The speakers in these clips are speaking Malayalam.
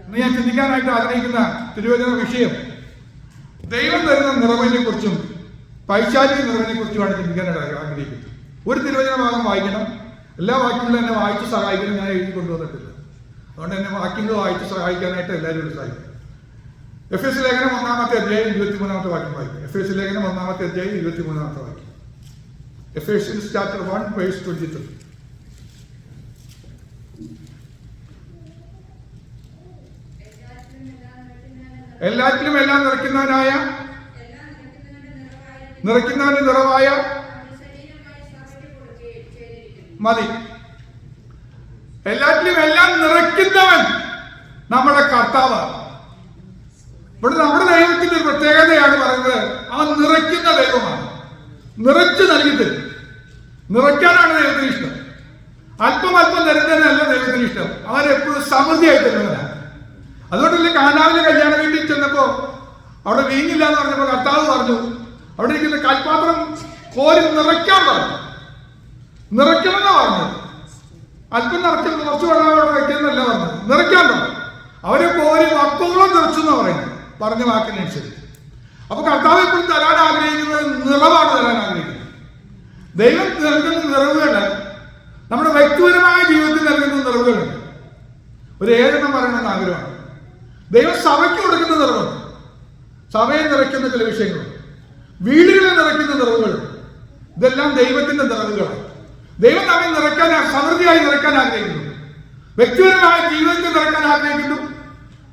ഇന്ന് ഞാൻ ചിന്തിക്കാനായിട്ട് ആഗ്രഹിക്കുന്ന തിരുവചന വിഷയം ദൈവം തരുന്ന നിറവിനെ കുറിച്ചും പൈശാചിക നിറവിനെ കുറിച്ചുമാണ് ചിന്തിക്കാനായിട്ട് ആഗ്രഹിക്കുന്നത്. ഒരു തിരുവചന ഭാഗം വായിക്കണം. എല്ലാ വാക്യങ്ങളും എന്നെ വായിച്ച് സഹായിക്കണം. ഞാൻ എഴുതി കൊണ്ടുവന്നിട്ടില്ല. അതുകൊണ്ട് എന്നെ വാക്യങ്ങൾ വായിച്ച് സഹായിക്കാനായിട്ട് എല്ലാവരും സഹായിക്കും. എഫേസ്യ ലേഖനം 1-ാമത്തെ അധ്യായം 23-ാമത്തെ വാക്യം വായിക്കും. എഫേസ്യ ലേഖനം 1-ാമത്തെ അധ്യായം 23-ാമത്തെ വാക്യം. Ephesians chapter 1 verse 23. എല്ലാറ്റിലും എല്ലാം നിറയ്ക്കുന്നവന്റെ നിറവായ മതി. എല്ലാറ്റിലും എല്ലാം നിറയ്ക്കുന്നവൻ നമ്മുടെ കർത്താവ്. ഇവിടെ നമ്മുടെ ദൈവത്തിന്റെ ഒരു പ്രത്യേകതയാണ് പറയുന്നത്, അവൻ നിറയ്ക്കുന്ന ദൈവമാണ്. നിറച്ചു നൽകി തരും. നിറയ്ക്കാനാണ് ദൈവത്തിന് ഇഷ്ടം. അല്പം തരുന്നതിനല്ല ദൈവത്തിന് ഇഷ്ടം. അവൻ എപ്പോഴും സമൃദ്ധിയായി തരുന്നവനാണ്. അതുകൊണ്ടല്ലേ കാനാവിലെ കല്യാണ വീട്ടിൽ ചെന്നപ്പോ അവിടെ വീഞ്ഞില്ല എന്ന് പറഞ്ഞപ്പോ കർത്താവ് പറഞ്ഞു, അവിടെ ഇരിക്കുന്ന കൽപാത്രം കോരി നിറയ്ക്കാൻ പറഞ്ഞു. നിറയ്ക്കണമെന്നാ പറഞ്ഞത്. അല്പം നിറയ്ക്കുന്ന കുറച്ച് വെള്ളം അവിടെ വയ്ക്കുന്നല്ല പറഞ്ഞത്, നിറയ്ക്കാൻ പറഞ്ഞു. അവരെ കോരി വക്കോളം നിറച്ചു എന്നാ പറയുന്നത്, പറഞ്ഞ വാക്കിനനുസരിച്ച്. അപ്പൊ കർത്താവ് എപ്പോഴും തരാൻ ആഗ്രഹിക്കുന്നത് നിറവാണ് തരാൻ ആഗ്രഹിക്കുന്നത്. ദൈവം നൽകുന്ന നിറവുകൾ നമ്മുടെ വ്യക്തിപരമായ ജീവിതത്തിൽ നൽകുന്ന നിറവുകളുണ്ട്. ഒരു ഏഴെണ്ണം പറയണമെന്ന് ആഗ്രഹമാണ്. ദൈവം സഭയ്ക്ക് കൊടുക്കുന്ന നിറവുണ്ട്. സഭയെ നിറയ്ക്കുന്ന ചില വിഷയങ്ങളുണ്ട്. വീടുകളെ നിറയ്ക്കുന്ന നിറവുകളുണ്ട്. ഇതെല്ലാം ദൈവത്തിന്റെ നിറവുകളാണ്. ദൈവം നമ്മെ നിറയ്ക്കാൻ, സമൃദ്ധിയായി നിറയ്ക്കാൻ ആഗ്രഹിക്കുന്നു. വ്യക്തിപരമായ ജീവിതത്തെ നിറയ്ക്കാൻ ആഗ്രഹിക്കുന്നു.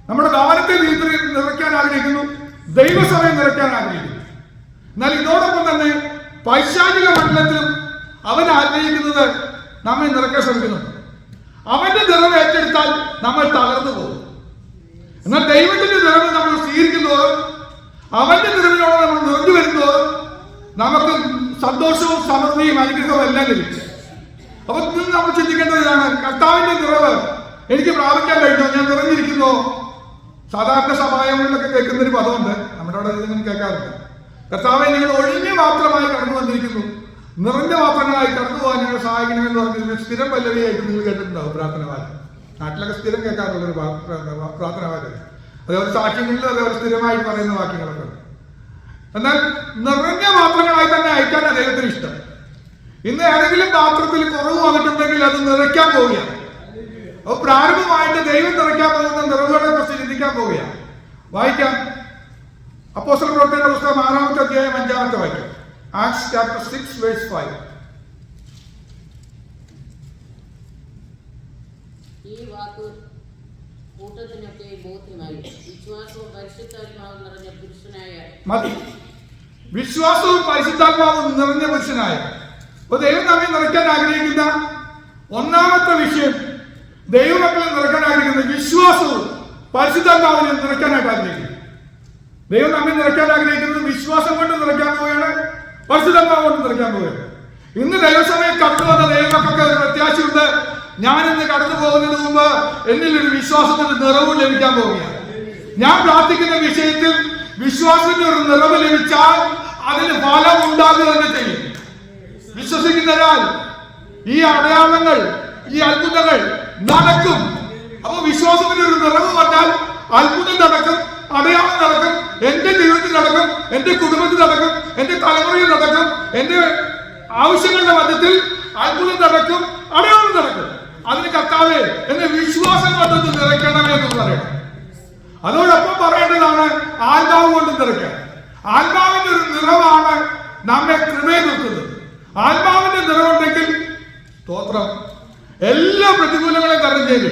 നമ്മുടെ ഭവനത്തെ നിറയ്ക്കാൻ ആഗ്രഹിക്കുന്നു. ദൈവസഭയെ നിറയ്ക്കാൻ ആഗ്രഹിക്കുന്നു. എന്നാൽ ഇതോടൊപ്പം തന്നെ പൈശാചിക മണ്ഡലത്തിലും അവൻ ആഗ്രഹിക്കുന്നത് നമ്മെ നിറയ്ക്കാൻ ശ്രമിക്കുന്നുണ്ട്. അവന്റെ നിറവ് ഏറ്റെടുത്താൽ നമ്മൾ തകർന്നു പോകും. എന്നാൽ ദൈവത്തിന്റെ നിറവ് നമ്മൾ സ്വീകരിക്കുന്നതോറും, അവന്റെ നിറവിനോട് നമ്മൾ നിറഞ്ഞു വരുന്നതോറും നമുക്ക് സന്തോഷവും സമൃദ്ധിയും അനുഗ്രഹവും എല്ലാം ലഭിക്കും. അപ്പൊ നമ്മൾ ചിന്തിക്കേണ്ടത് ഇതാണ്, കർത്താവിന്റെ നിറവ് എനിക്ക് പ്രാപിക്കാൻ കഴിഞ്ഞോ? ഞാൻ നിറഞ്ഞിരിക്കുന്നോ? സാധാരണ സഭായങ്ങളിലൊക്കെ കേൾക്കുന്നൊരു പദമുണ്ട്, നമ്മുടെ അവിടെ ഇതൊന്നും കേൾക്കാറില്ല. കർത്താവെ, നിങ്ങൾ ഒഴിഞ്ഞ പാത്രമായി കടന്നു വന്നിരിക്കുന്നു, നിറഞ്ഞ പാത്രങ്ങളായി കടന്നു പോകാൻ ഞങ്ങൾ സഹായിക്കണമെന്ന് പറഞ്ഞ സ്ഥിരം പല്ലവിയായിട്ട് നിങ്ങൾ കേട്ടിട്ടുണ്ടാവും. പ്രാർത്ഥനവാരം നാട്ടിലൊക്കെ സ്ഥിരം കേൾക്കാറുള്ളൊരു പ്രാർത്ഥനവാരം. അതേപോലെ സാക്ഷ്യങ്ങളിലും അതേപോലെ സ്ഥിരമായിട്ട് പറയുന്ന വാക്യങ്ങളൊക്കെ ഉണ്ട്. എന്നാൽ നിറഞ്ഞ പാത്രങ്ങളായി തന്നെ അയക്കാനാണ് ദൈവത്തിന് ഇഷ്ടം. ഇന്ന് ഏതെങ്കിലും പാത്രത്തിൽ കുറവ് വന്നിട്ടുണ്ടെങ്കിൽ അത് നിറയ്ക്കാൻ പോവുകയാണ്. അപ്പൊ പ്രാരംഭമായിട്ട് ദൈവം നിറയ്ക്കാൻ പോകുന്ന നിറവുകളെ കുറിച്ച് ചിന്തിക്കാൻ പോവുകയാണ്. വായിക്കാം. അപ്പോസ്തല പ്രവർത്തനങ്ങളുടെ പുസ്തകം 6-ാമത്തെ അധ്യായം 5-ാമത്തെ വാക്യം. Acts chapter 6 verse 5. ഈ വാക്ക് കൂട്ടത്തിനൊക്കെ ബോധ്യമായി. വിശ്വാസവും പരിശുദ്ധാത്മാവും നിറഞ്ഞ പുരുഷനായ മതി. വിശ്വാസവും പരിശുദ്ധാത്മാവും നിറഞ്ഞ പുരുഷനായ. അപ്പൊ ദൈവം നമ്മെ നിറയ്ക്കാൻ ആഗ്രഹിക്കുന്ന ഒന്നാമത്തെ വിഷയം, ദൈവമക്കളെ നിറയ്ക്കാൻ ആഗ്രഹിക്കുന്നത് വിശ്വാസവും പരിശുദ്ധാത്മാവിനെ നിറയ്ക്കാനായിട്ട് ആഗ്രഹിക്കുന്നു. ദൈവം നമ്മെ നിറയ്ക്കാൻ ആഗ്രഹിക്കുന്നത് വിശ്വാസം കൊണ്ട് നിറയ്ക്കാൻ പോവുകയാണ്, പരിശുദ്ധാത്മാവ് കൊണ്ട് നിറയ്ക്കാൻ പോവുകയാണ്. ഇന്ന് ദൈവസഭയിൽ കടന്നു വന്ന ദൈവമക്കൾക്ക് ഒരു പ്രത്യാശയുണ്ട്. ഞാനിന്ന് കടന്നു പോകുന്നതിന് മുമ്പ് എന്നിൽ ഒരു വിശ്വാസത്തിന്റെ നിറവ് ലഭിക്കാൻ പോവുകയാണ്. ഞാൻ പ്രാർത്ഥിക്കുന്ന വിഷയത്തിൽ വിശ്വാസത്തിന്റെ ഒരു നിറവ് ലഭിച്ചാൽ അതിന് ഫലം ഉണ്ടാകുക തന്നെ ചെയ്യും. വിശ്വസിക്കുന്നതിനാൽ ഈ അടയാളങ്ങൾ, ഈ അത്ഭുതങ്ങൾ നടക്കും. അപ്പൊ വിശ്വാസത്തിന്റെ ഒരു നിറവ് വന്നാൽ അത്ഭുതം നടക്കും, അടയാളം നടക്കും. എന്റെ ജീവിതത്തിൽ നടക്കും, എന്റെ കുടുംബത്തിൽ നടക്കും, എന്റെ തലമുറയിൽ നടക്കും. എന്റെ ആവശ്യങ്ങളുടെ മധ്യത്തിൽ അത്ഭുതം നടക്കും, അടയാളം നടക്കും. അതിന് കർത്താവേ എന്നെ വിശ്വാസം കൊണ്ട് നിറയ്ക്കണമേ എന്ന് പറയണം. അതോടൊപ്പം പറയേണ്ടതാണ് ആത്മാവ് കൊണ്ട് നിറയ്ക്കാൻ. ആത്മാവിന്റെ ഒരു നിറവാണ് നമ്മെ കൃപയെ നിർത്തുന്നത്. ആത്മാവിന്റെ നിറവുണ്ടെങ്കിൽ സ്തോത്രം, എല്ലാ പ്രതികൂലങ്ങളെയും തരണം ചെയ്തു.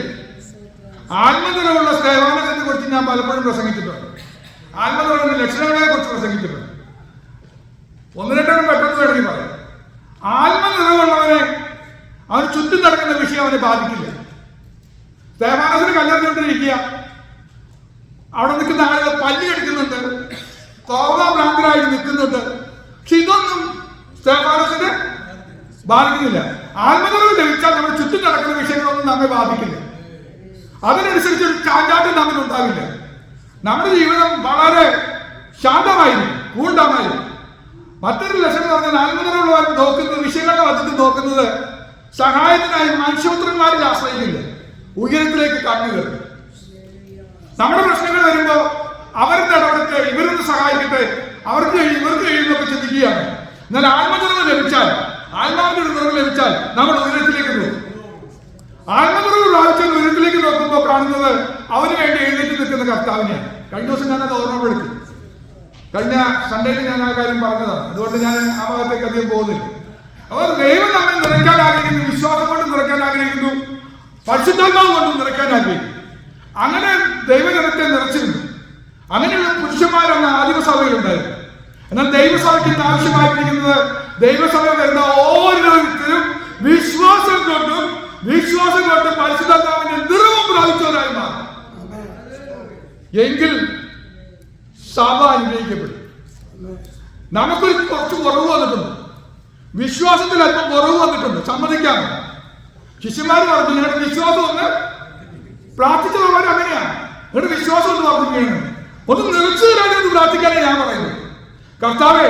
ആത്മനിറവുള്ള സ്തേവാനത്തെ കുറിച്ച് ഞാൻ പലപ്പോഴും പ്രസംഗിച്ചിട്ടുണ്ട്. ആത്മനിറവിന്റെ ലക്ഷണങ്ങളെ കുറിച്ച് പ്രസംഗിച്ചിട്ടുണ്ട്. 1-2 പെട്ടെന്ന് വേണമെങ്കിൽ പറയാം. ആത്മനിറവുള്ളവനെ അവന് ചുറ്റും നടക്കുന്ന വിഷയം അവനെ ബാധിക്കില്ല. സ്തേവാനത്തിന് കല്ലെറിഞ്ഞുകൊണ്ടിരിക്കുക, അവിടെ നിൽക്കുന്ന ആളുകൾ പല്ലി കടിക്കുന്നുണ്ട്, കോപാഭ്രാന്തരായിട്ട് നിൽക്കുന്നുണ്ട്. പക്ഷെ ഇതൊന്നും സ്തേവാനസിനെ ബാധിക്കുന്നില്ല. ആത്മനിറവ് ലഭിച്ചാൽ നമ്മുടെ ചുറ്റും നടക്കുന്ന വിഷയങ്ങളൊന്നും നമ്മെ ബാധിക്കില്ല. അതിനനുസരിച്ച് ഒരു ചാഞ്ചാട്ടം നമ്മിൽ ഉണ്ടാവില്ല. നമ്മുടെ ജീവിതം വളരെ ശാന്തമായിരിക്കും, കൂണ്ടാമായിരിക്കും. മറ്റൊരു ലക്ഷണം പറഞ്ഞാൽ ആത്മനിറവുള്ളവർ നോക്കുന്നത്, വിഷയങ്ങളുടെ മധ്യത്തിൽ നോക്കുന്നത് സഹായത്തിനായി മനുഷ്യപുത്രന്മാരിൽ ആശ്രയിക്കില്ല, ഉയരത്തിലേക്ക് കണ്ണുകൾ. നമ്മുടെ പ്രശ്നങ്ങൾ വരുമ്പോ അവരുടെ ഇടപെടട്ടെ, ഇവരൊന്ന് സഹായിക്കട്ടെ, ഇവർക്ക് കഴിയുന്നൊക്കെ ചിന്തിക്കുകയാണ്. എന്നാൽ ആത്മനിറവ് ലഭിച്ചാൽ, ആത്മാവിന്റെ ഒരു നിറവ് ലഭിച്ചാൽ നമ്മൾ ഉയരത്തിലേക്ക് നോക്കും. ആത്മനിറവ് പ്രാപിച്ചാൽ ഉയരത്തിലേക്ക് നോക്കുമ്പോൾ കാണുന്നത് അവന് വേണ്ടി എഴുന്നേറ്റ് നിൽക്കുന്ന കർത്താവിനെയാണ്. കഴിഞ്ഞ ദിവസം ഞാനത് ഓർമ്മപ്പെടുത്തി. കഴിഞ്ഞ സൺഡേയിൽ ഞാൻ ആ കാര്യം പറഞ്ഞതാണ്. അതുകൊണ്ട് ഞാൻ ആ ഭാഗത്തേക്ക് അധികം പോകുന്നില്ല. അവർ ദൈവം നമ്മെ നിറയ്ക്കാൻ ആഗ്രഹിക്കുന്നു, വിശ്വാസം കൊണ്ട് നിറയ്ക്കാൻ ആഗ്രഹിക്കുന്നു, പരിശുദ്ധാത്മാവ് കൊണ്ട് നിറയ്ക്കാൻ ആഗ്രഹിക്കുന്നു. അങ്ങനെ ദൈവജനത്തെ നിറച്ചിരുന്നു. അങ്ങനെയുള്ള പുരുഷന്മാരാണ് ആദിമസഭയിലുണ്ടായിരുന്നു. എന്നാൽ ദൈവസഭയ്ക്ക് ഇന്ന് ആവശ്യമായിരിക്കുന്നത് ദൈവസഭ വരുന്ന ഓരോരുത്തരും വിശ്വാസം കൊണ്ട് പരിശുദ്ധാത്മാവിന്റെ നിറവും പ്രാപിച്ചവരായി മാറും. എങ്കിൽ സഭ അനുഗ്രഹിക്കപ്പെടും. നമുക്കൊരു കുറച്ച് കുറവ് വന്നിട്ടുണ്ട്, വിശ്വാസത്തിൽ അല്പം കുറവ് വന്നിട്ടുണ്ട്, സമ്മതിക്കാം. ശിഷ്യന്മാർ പറഞ്ഞു നിങ്ങളുടെ വിശ്വാസം ഒന്ന് പ്രാർത്ഥിച്ചവർ അങ്ങനെയാണ്, നിങ്ങളുടെ വിശ്വാസം ഒന്ന് വർദ്ധിക്കുകയാണ്, ഒന്ന് നിറച്ചു തരാനൊന്ന് പ്രാർത്ഥിക്കാനേ ഞാൻ പറയുന്നത്. കർത്താവേ,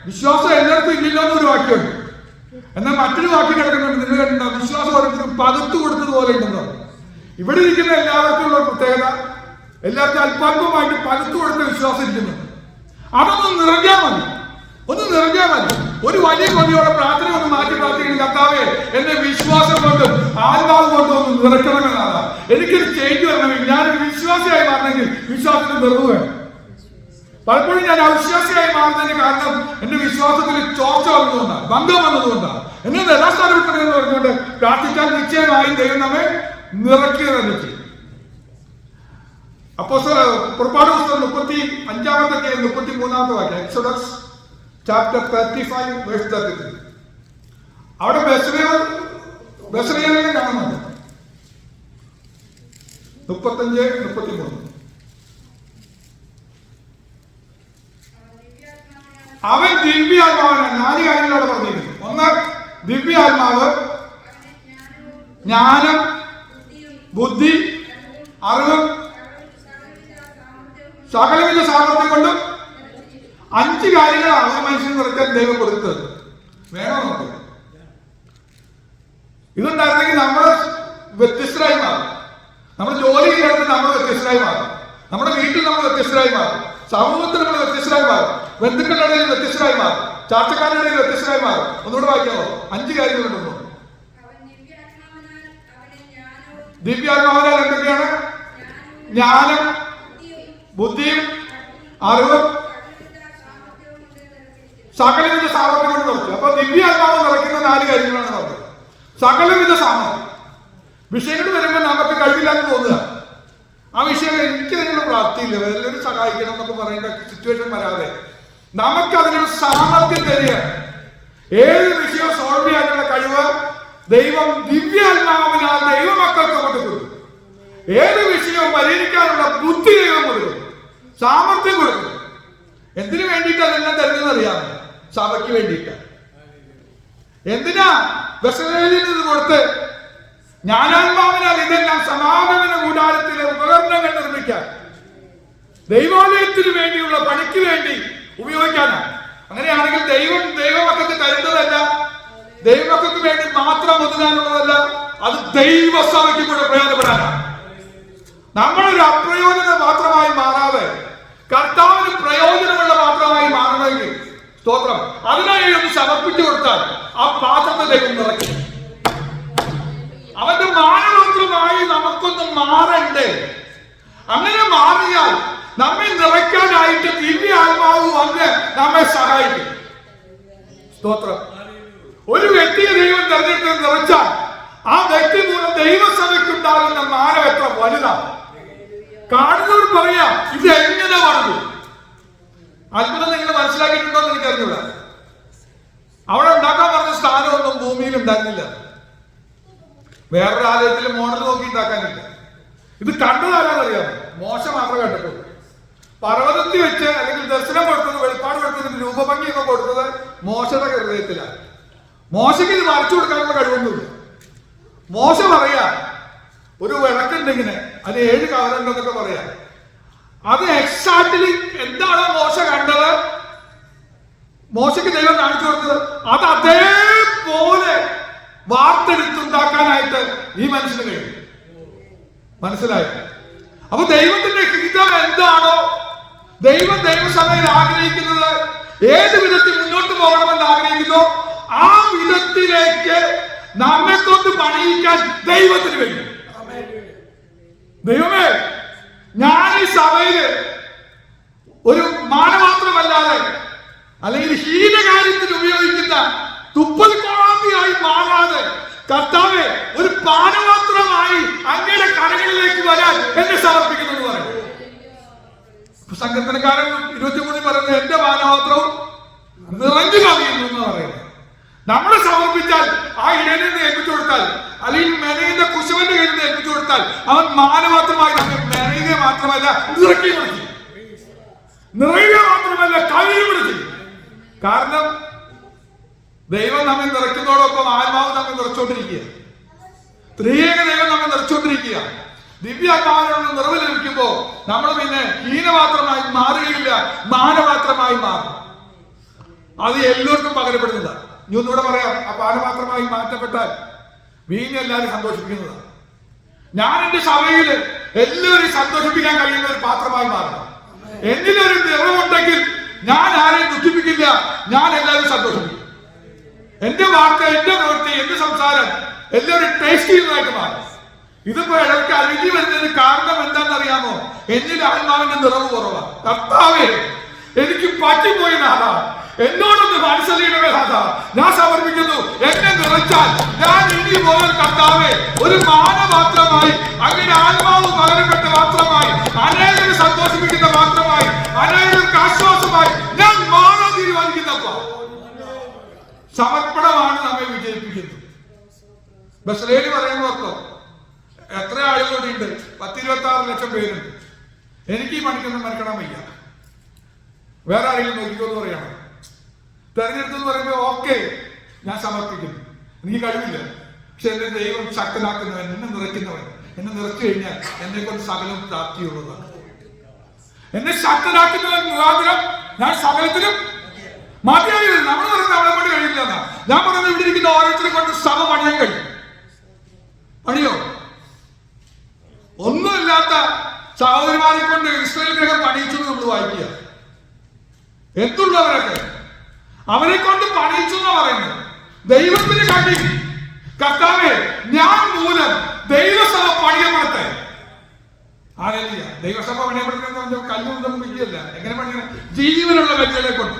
വിശ്വാസം എല്ലാവർക്കും ഇല്ലല്ലോ എന്നൊരു വാക്യമുണ്ട്. എന്നാൽ മറ്റൊരു വാക്യം കിടക്കുന്നുണ്ട്, നിങ്ങൾ കണ്ടോ, വിശ്വാസം ഓരോരുത്തരും പകുത്തു കൊടുത്തതുപോലെ ഉണ്ടെന്നോ. ഇവിടെ ഇരിക്കുന്ന എല്ലാവർക്കും ഉള്ള പ്രത്യേകത, എല്ലാവർക്കും അല്പാൽപമായിട്ട് പകുത്തു കൊടുത്ത വിശ്വാസം ഇരിക്കുന്നുണ്ട്. അതൊന്ന് നിറഞ്ഞാൽ മതി, ഒന്ന് നിറഞ്ഞാൽ മതി. ഒരു വലിയ കൊതിയോടെ പ്രാർത്ഥന ഒന്ന് മാറ്റി പ്രാർത്ഥിക്കണം, കർത്താവേ എന്നെ വിശ്വാസം കൊണ്ടും ആത്മാവ് കൊണ്ടും ഒന്ന് നിറയ്ക്കണമെന്നാണ്. എനിക്കൊരു ചേഞ്ച് വരണമെങ്കിൽ, ഞാനൊരു വിശ്വാസിയായി മാറണമെങ്കിൽ വിശ്വാസത്തിന് നിറവ് വേണം. പലപ്പോഴും ഞാൻ അവിശ്വാസിയായി മാറുന്നതിന് കാരണം എന്റെ വിശ്വാസത്തിൽ ചോർച്ച വന്നതുകൊണ്ടാണ്, ഭംഗം വന്നതുകൊണ്ടാണ്. എന്നെ യഥാസ്ഥാനപ്പെടുത്തണമെന്ന് പറഞ്ഞുകൊണ്ട് പ്രാർത്ഥിച്ചാൽ നിശ്ചയമായും ദൈവം നമ്മെ നിറയ്ക്കുക തന്നെ ചെയ്യും. അപ്പോ പുറപ്പാട് പുസ്തകം 35-33 വാക്യം, എക്സോഡസ് ചാപ്റ്റർ 35 വേഴ്സ് 33. അവിടെ ബെസ്രയേലിനെ കാണുന്നുണ്ട്. 35-33. അവൻ ദിവ്യാത്മാവാണ്. 4 കാര്യങ്ങളോട് പറഞ്ഞിരിക്കുന്നു. ഒന്ന്, ദിവ്യാത്മാവ്, ജ്ഞാനം, ബുദ്ധി, അറിവ്, സകലവിധ സാമർത്ഥ്യം കൊണ്ടും. 5 കാര്യങ്ങളാണ് ഒരു മനുഷ്യന് നിറയ്ക്കാൻ ദൈവം കൊടുത്തത്. വേണോ നമുക്ക്? ഇതുണ്ടായിരുന്നെങ്കിൽ നമ്മൾ വ്യത്യസ്തരായി മാറും. നമ്മുടെ ജോലി ചെയ്യുന്നിടത്ത് നമ്മൾ വ്യത്യസ്തരായി മാറും, നമ്മുടെ വീട്ടിൽ നമ്മൾ വ്യത്യസ്തരായി മാറും, സമൂഹത്തിൽ നമ്മൾ വ്യത്യസ്തരായി മാറും, ബന്ധുക്കളുടെ ഇടയിൽ വ്യത്യസ്തരായി മാറും, ചാർച്ചക്കാരുടെ ഇടയിൽ വ്യത്യസ്തരായി മാറും. ഒന്നുകൂടെ വായിക്കാമോ? 5 കാര്യങ്ങളുണ്ടോ? ദിവ്യാത്മാവിനാൽ എന്തൊക്കെയാണ്? ജ്ഞാനം, ബുദ്ധിയും, അറിവും, സകലവിധ സാമർത്ഥ്യം കൊണ്ട് നിറച്ചു. അപ്പൊ ദിവ്യാത്മാവ് നിറയ്ക്കുന്ന 4 കാര്യങ്ങളാണ് പറഞ്ഞത്. സകലവിധ സാമർത്ഥ്യം. വിഷയങ്ങൾ വരുമ്പോൾ നമുക്ക് കഴിവില്ലാന്ന് തോന്നുക, ആ വിഷയം എനിക്ക് നിങ്ങൾ പ്രാപ്തിയില്ല, എല്ലാവരും സഹായിക്കണം എന്നൊക്കെ പറയേണ്ട സിറ്റുവേഷൻ വരാതെ നമുക്ക് അതിനൊരു സാമർത്ഥ്യം തരിക. ഏത് വിഷയവും സോൾവ് ചെയ്യാനുള്ള കഴിവ് ദൈവം ദിവ്യാത്മാവിനാൽ ദൈവമക്കൾക്ക് കൊടുക്കുന്നു. ഏത് വിഷയവും പരിഹരിക്കാനുള്ള ബുദ്ധി ദൈവം കൊടുക്കും, സാമർത്ഥ്യം കൊടുക്കും. എന്തിനു വേണ്ടിയിട്ട് അതെല്ലാം തരുന്നത് അറിയാമോ? സഭയ്ക്ക് വേണ്ടിയിട്ട്. എന്തിനാ ബെസ്രയേലിൽ നിന്ന് കൊടുത്ത്? ജ്ഞാനാത്മാവിനാൽ ഇതെല്ലാം സമാഗമന കൂടാരത്തിലെ ഉപകരണങ്ങൾ നിർമ്മിക്കാൻ, ദൈവാലയത്തിന് വേണ്ടിയുള്ള പണിക്ക് വേണ്ടി ഉപയോഗിക്കാനാണ്. അങ്ങനെയാണെങ്കിൽ ദൈവമക്കൾക്ക് തരുന്നതല്ല, ദൈവമക്കൾക്ക് വേണ്ടി മാത്രം ഒതുങ്ങാനുള്ളതല്ല, അത് ദൈവസഭയ്ക്ക് കൂടെ പ്രയോജനപ്പെടാനാണ്. നമ്മളൊരു അപ്രയോജന പാത്രമായി മാറാതെ കർത്താവിന് പ്രയോജനമുള്ള പാത്രമായി മാറണമെങ്കിൽ, സ്തോത്രം, അതിനായി ഒന്ന് സമർപ്പിച്ചു കൊടുത്താൽ ആ പാത്രത്തെ ദൈവം നിറയ്ക്കും. അവന്റെ മാനവന്ത്രമായി നമുക്കൊന്ന് മാറണ്ടേ? അങ്ങനെ മാറിയാൽ നമ്മെ നിറയ്ക്കാനായിട്ട് ദിവ്യ ആത്മാവ് വന്ന് നമ്മെ സഹായിക്കും. സ്തോത്രം. ഒരു വ്യക്തിയെ ദൈവം തെരഞ്ഞെടുത്ത് നിറച്ചാൽ ആ വ്യക്തി മൂലം ദൈവസഭയ്ക്കുണ്ടാകുന്ന മാനം എത്ര വലുതാണ്. കാണുന്നവർ പറയാ ഇത് എങ്ങനെ പറഞ്ഞു. അത്ഭുതം നിങ്ങൾ മനസ്സിലാക്കിയിട്ടുണ്ടോ എന്ന് എനിക്കറിഞ്ഞൂടാ. അവിടെ ഉണ്ടാക്കാൻ പറഞ്ഞ സ്ഥാനമൊന്നും ഭൂമിയിൽ ഉണ്ടായിരുന്നില്ല. വേറൊരു ആലയത്തിൽ മോഡൽ നോക്കി ഉണ്ടാക്കാനില്ല. ഇത് കണ്ടതാരാന്നറിയാമോ? മോശ മാത്രമേ കണ്ടിട്ടുള്ളൂ. പർവ്വതത്തിൽ വെച്ച് അല്ലെങ്കിൽ ദർശനം കൊടുത്തത്, വെളിപ്പാട് കൊടുത്തതിന് രൂപഭംഗിയൊക്കെ കൊടുത്തത് മോശയുടെ ഹൃദയത്തിലാണ്. മോശയ്ക്ക് ഇത് വരച്ചു കൊടുക്കാനുള്ള കഴിവൊന്നുമില്ല. മോശ പറയാ ഒരു വിളക്കുണ്ട് ഇങ്ങനെ, അത് 7 കവറുണ്ടെന്നൊക്കെ പറയാ. അത് എക്സാക്ട്ലി എന്താണോ മോശ കണ്ടത്, മോശയ്ക്ക് ദൈവം കാണിച്ചു കൊടുത്തത്, അത് അതേപോലെ വാർത്തെടുത്തുണ്ടാക്കാനായിട്ട് ഈ മനുഷ്യന് കഴിയും. മനസ്സിലായി? അപ്പൊ ദൈവത്തിന്റെ ചിത്തം എന്താണോ ദൈവം ദൈവസഭയിൽ ആഗ്രഹിക്കുന്നത്, ഏത് വിധത്തിൽ മുന്നോട്ട് പോകണമെന്ന് ആഗ്രഹിക്കുന്നോ ആ വിധത്തിലേക്ക് നമ്മെ കൊണ്ട് പണിയിക്കാൻ ദൈവത്തിന് കഴിയും. ദൈവമേ, ഞാൻ ഈ സഭയില് ഒരു മാനമാത്രമല്ലാതെ അല്ലെങ്കിൽ ഹീനകാര്യത്തിന് ഉപയോഗിക്കുന്ന തുപ്പൽക്കോളാമ്പിയായി മാറാതെ കർത്താവെ ഒരു പാനപാത്രമായി അങ്ങയുടെ കരങ്ങളിലേക്ക് വരാൻ എന്നെ സമർപ്പിക്കുന്നു എന്ന് പറയും. സങ്കീർത്തനക്കാരൻ 23 പറയുന്നത് എന്റെ പാനപാത്രവും നിറഞ്ഞു കവിയുന്നു എന്ന് പറയുന്നത്. നമ്മൾ സമർപ്പിച്ചാൽ ആ ഇടയിൽ നിന്ന് ഏൽപ്പിച്ചു കൊടുത്താൽ അല്ലെങ്കിൽ മെനയുന്ന കുശവന്റെ കയ്യിൽ നിന്ന് ഏൽപ്പിച്ചു കൊടുത്താൽ അവൻ മാനപാത്രമായി നമ്മെ മെനയുക മാത്രമല്ല നിറയ്ക്കുകയും ചെയ്യും. നിറയുക മാത്രമല്ല കവിയുകയും ചെയ്യും. കാരണം ദൈവം നമ്മെ നിറയ്ക്കുന്നതോടൊപ്പം ആത്മാവ് നമ്മെ നിറച്ചുകൊണ്ടിരിക്കുക. ത്രിയേക ദൈവം നമ്മെ നിറച്ചുകൊണ്ടിരിക്കുക. ദിവ്യാത്മാവിനുള്ള നിറവ് ലഭിക്കുമ്പോ നമ്മൾ പിന്നെ ഹീനപാത്രമായി മാറുകയില്ല, മാനപാത്രമായി മാറും. അത് എല്ലാവർക്കും പകരപ്പെടുന്നതാണ്. ഇനി ഒന്നുകൂടെ പറയാം, ആ പാനപാത്രമായി മാറ്റപ്പെട്ടാൽ വീഞ്ഞ് എല്ലാവരും സന്തോഷിപ്പിക്കുന്നതാണ്. ഞാൻ എന്റെ സഭയിൽ എല്ലാവരും സന്തോഷിപ്പിക്കാൻ കഴിയുന്ന ഒരു പാത്രമായി മാറണം. എന്നിലൊരു നിറവുണ്ടെങ്കിൽ ഞാൻ ആരെയും ദുഃഖിപ്പിക്കില്ല, ഞാൻ എല്ലാവരും സന്തോഷിപ്പിക്കും. എന്റെ വാർത്ത, എന്റെ പ്രവൃത്തി, എന്റെ സംസാരം എല്ലാവരും ടേസ്റ്റ് ചെയ്യുന്നതായിട്ട് മാറും. ഇതിപ്പോ ഇടയ്ക്ക് അഴുകി വരുന്നതിന് കാരണം എന്താണെന്നറിയാമോ? എന്നിൽ ആത്മാവിന്റെ നിറവ് കുറവാണ്. കർത്താവേ, എനിക്ക് പറ്റിപ്പോയി നാഥാ, എന്നോടൊന്ന് മനസ്സിലാക്കണമേ നാഥാ. ഞാൻ സമർപ്പിക്കുന്നു, എന്നെ നിറച്ചാൽ ഞാൻ ഇനി പോകാൻ കർത്താവേ ഒരു മാനപാത്രമായി, അങ്ങനെ ആത്മാവ് പകരപ്പെട്ട പാത്രമായി, അനേകരെ സന്തോഷിപ്പിക്കുന്ന പാത്രമായി, അനേകർക്ക് ആശ്വാസമായി ഞാൻ മാറാൻ തീരുമാനിക്കുന്നപ്പോ സമർപ്പണമാണ് നമ്മെ വിജയിപ്പിക്കുന്നത്. ബസ്രേലി പറയുന്നവർക്കോ എത്ര ആളുകളുടെ ഉണ്ട്? 10-26 ലക്ഷം പേരുണ്ട്. എനിക്ക് ഈ പണിക്കൊന്നും മനക്കണം വയ്യ, വേറെ ആരെങ്കിലും നോക്കിക്കോ എന്ന് പറയണം. തെരഞ്ഞെടുത്തെന്ന് പറയുമ്പോൾ ഓക്കെ, ഞാൻ സമർപ്പിക്കുന്നു, എനിക്ക് കഴിവില്ല, പക്ഷെ എന്റെ ദൈവം ശക്തനാക്കുന്നവൻ, എന്നെ നിറയ്ക്കുന്നവൻ, എന്നെ നിറച്ചു കഴിഞ്ഞാൽ എന്നെ കൊണ്ട് സകലം പ്രാപ്തിയുള്ളതാണ്. എന്നെ ശക്തനാക്കുന്നവൻ മുഖാന്തരം ഞാൻ സകലത്തിലും മതിയായി വരും. നമ്മൾ പറയുന്നത് അവളെ കൊണ്ട് കഴിയില്ല എന്നാ. ഞാൻ പറയുന്നത് ഇവിടെ ഇരിക്കുന്ന ഓരോരുത്തരെ കൊണ്ട് സഭ പണിയാൻ കഴിയും. പണിയോ? ഒന്നുമില്ലാത്ത സഹോദരിമാരെ കൊണ്ട് ഇസ്രായേൽ ഗ്രഹം പണിയിച്ചു നമ്മൾ വായിക്കുക. എന്തുള്ളവരൊക്കെ അവരെ കൊണ്ട് പണിയിച്ചു എന്നാ പറയുന്നത്. ദൈവത്തിന് കണ്ടി കർത്താവേ, ഞാൻ മൂലം ദൈവസഭ പണിയപ്പെടട്ടെ. ആരല്ല ദൈവസഭ പണിയപ്പെടുന്ന കല്ലുകൊണ്ടൊന്നും വിധിയല്ല. എങ്ങനെ പണിയണം? ജീവനുള്ള കല്ലുകളെ കൊണ്ട്,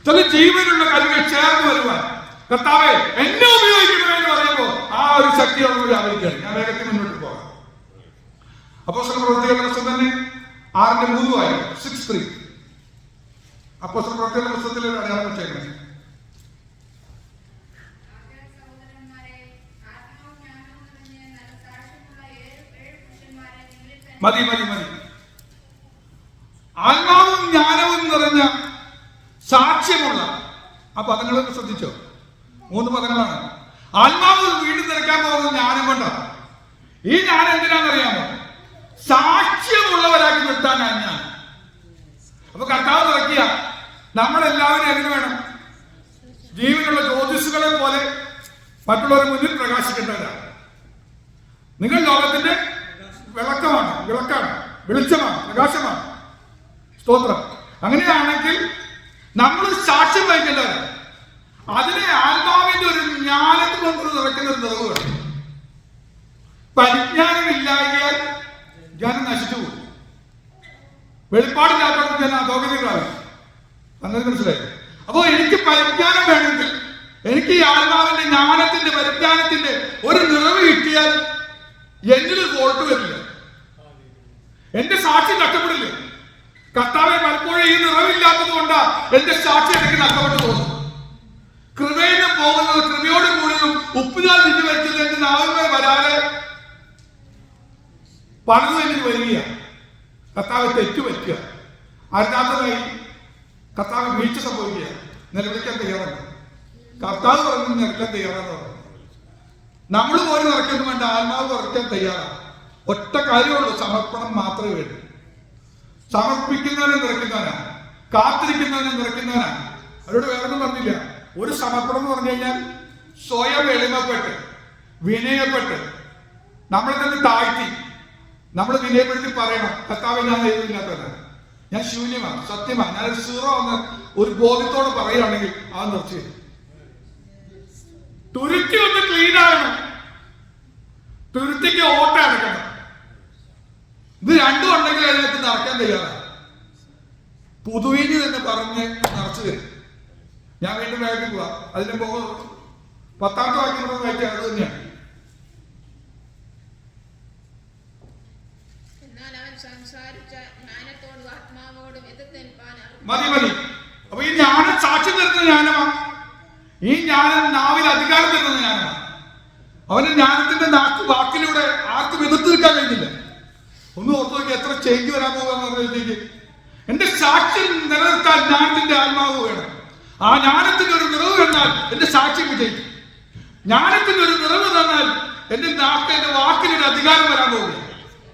ചില ജീവനുള്ള കല്ലുകൾ ചേർന്ന് വരുവാൻ കർത്താവെ എന്നെ ഉപയോഗിക്കണമെന്ന് പറയുമ്പോൾ ആ ഒരു ശക്തിയോട് ആലോചിക്കുകയാണ്. ഞാൻ വേഗത്തിൽ മുന്നോട്ട് പോകാം. അപ്പോസ്തല പ്രവൃത്തികളുടെ പുസ്തകം തന്നെ 6:3 6:3 അപ്പോസ്തല പ്രവൃത്തികളുടെ പുസ്തകത്തിൽ അടയാളം വെച്ചേക്കുന്നത്. മതി മതി മതി. ആത്മാവും ജ്ഞാനവും നിറഞ്ഞ സാക്ഷ്യമുള്ള ആ പദങ്ങളൊക്കെ ശ്രദ്ധിച്ചോ? 3 പദങ്ങളാണ്. ആത്മാവ് വീണ്ടും നിറയ്ക്കാൻ പോകുന്നത് ജ്ഞാനം കൊണ്ടാണ്. ഈ ജ്ഞാനം എന്തിനാണെന്നറിയാമോ? സാക്ഷ്യമുള്ളവരാക്കി നിർത്താനാണ് ഞാൻ. അപ്പൊ കർത്താവ് നിറയ്ക്കുക. നമ്മളെല്ലാവരും എങ്ങനെ വേണം? ജീവനുള്ള ജ്യോതിഷുകളെ പോലെ മറ്റുള്ളവരുടെ മുന്നിൽ പ്രകാശിക്കേണ്ടവരാണ്. നിങ്ങൾ ലോകത്തിന്റെ വിളക്കാണ്, വെളിച്ചമാണ്, പ്രകാശമാണ്. സ്തോത്രം. അങ്ങനെയാണെങ്കിൽ നമ്മൾ സാക്ഷ്യം വഹിക്കേണ്ടവരാണ്. അതിനെ ആത്മാവിന്റെ ഒരു ജ്ഞാനത്തിൽ കൊണ്ട് നിറയ്ക്കുന്ന ഒരു നിറവ് വേണം. പരിജ്ഞാനമില്ലായാൽ ജ്ഞാനം നശിച്ചു പോകും. വെളിപ്പാടില്ലാത്തവർക്ക് ഞാൻ അധോഗതികളാണ്. അങ്ങനെ മനസ്സിലായി. അപ്പോ എനിക്ക് പരിജ്ഞാനം വേണമെങ്കിൽ, എനിക്ക് ഈ ആത്മാവിന്റെ ജ്ഞാനത്തിന്റെ പരിജ്ഞാനത്തിന്റെ ഒരു നിറവ് കിട്ടിയാൽ എന്നിൽ വോൾട്ട് വരില്ല, എന്റെ സാക്ഷി നഷ്ടപ്പെടില്ല. കർത്താവെ, പലപ്പോഴും ഈ നിറവില്ലാത്തത് കൊണ്ടാ എന്റെ സാക്ഷി എനിക്ക് നഷ്ടപ്പെട്ടു പോകുന്നു. കൃപയിൽ പോകുന്നത് കൃപയോട് കൂടിയും ഉപ്പിനാൽ വിധി വരുത്തുന്നത് എന്റെ നാവിന്മേൽ വരാതെ പണിത് എനിക്ക് വരികയാണ്. കർത്താവ് തെറ്റുപറ്റുക, അരുതാത്തതായി കർത്താവ് വീഴ്ച സംഭവിക്കുക, നിലവിളിക്കാൻ തയ്യാറാണ്. കർത്താവ് പറഞ്ഞു നിറയ്ക്കാൻ തയ്യാറാന്ന് പറഞ്ഞു. നമ്മൾ പോലും നിറയ്ക്കൊന്നും വേണ്ട, ആത്മാവ് നിറയ്ക്കാൻ തയ്യാറാണ്. ഒറ്റ കാര്യമുള്ളൂ, സമർപ്പണം മാത്രമേ വേണ്ടൂ. സമർപ്പിക്കുന്നവനെ നിറയ്ക്കുന്നവനാണ്, കാത്തിരിക്കുന്നവനെ നിറയ്ക്കുന്നവനാണ്. അവരോട് വേറൊന്നും പറഞ്ഞില്ല. ഒരു സമർപ്പണം എന്ന് പറഞ്ഞു കഴിഞ്ഞാൽ സ്വയം എളിമപ്പെട്ട് വിനയപ്പെട്ട് നമ്മളെ തന്നെ താഴ്ത്തി നമ്മൾ വിനയപ്പെടുത്തി പറയണം, കർത്താവെ ഞാൻ ദൈവമില്ലാത്തവനാണ്, ഞാൻ ശൂന്യമാണ്, സത്യമാണ്, ഞാനൊരു സീറോ എന്ന് ഒരു ബോധ്യത്തോടെ പറയുകയാണെങ്കിൽ അവൻ നിർത്തി തുരുത്തി ഒന്ന് ക്ലീൻ ആകണം, തുരുത്തിക്ക് ഓട്ട അടക്കണം. ഇത് രണ്ടും ഉണ്ടെങ്കിൽ അതിനകത്ത് നിറയ്ക്കാൻ തയ്യാറാണ്. പുതുവീഞ്ഞ് തന്നെ പറഞ്ഞ് നിറച്ചു തരും. ഞാൻ വീണ്ടും വേഗം പോവാ. അതിന് 10ാമത്തെ വാക്യം വായിച്ചാൽ അത് തന്നെയാണ്. മതി മതി. അപ്പൊ ഈ ജ്ഞാനം സാക്ഷ്യം തരുന്ന ജ്ഞാനമാണ്. ഈ ജ്ഞാനം നാവിൽ അധികാരം തരുന്ന ജ്ഞാനമാണ്. അവന് ജ്ഞാനത്തിന്റെ വാക്കിലൂടെ ആർക്കും എതിർത്ത് നിൽക്കാൻ കഴിഞ്ഞില്ല. ഒന്ന് ഓർത്തു നോക്കി എത്ര ചേഞ്ച് വരാൻ പോകുകയെന്ന് പറഞ്ഞിട്ട് എന്റെ സാക്ഷ്യം നിലനിർത്താൻ ജ്ഞാനത്തിന്റെ ആത്മാവ് വേണം. ആ ജ്ഞാനത്തിന്റെ ഒരു നിറവ് തന്നാൽ എന്റെ സാക്ഷ്യം വിജയിക്കും. ജ്ഞാനത്തിന്റെ ഒരു നിറവ് തന്നാൽ എന്റെ എന്റെ വാക്കിനൊരു അധികാരം വരാൻ പോകുക.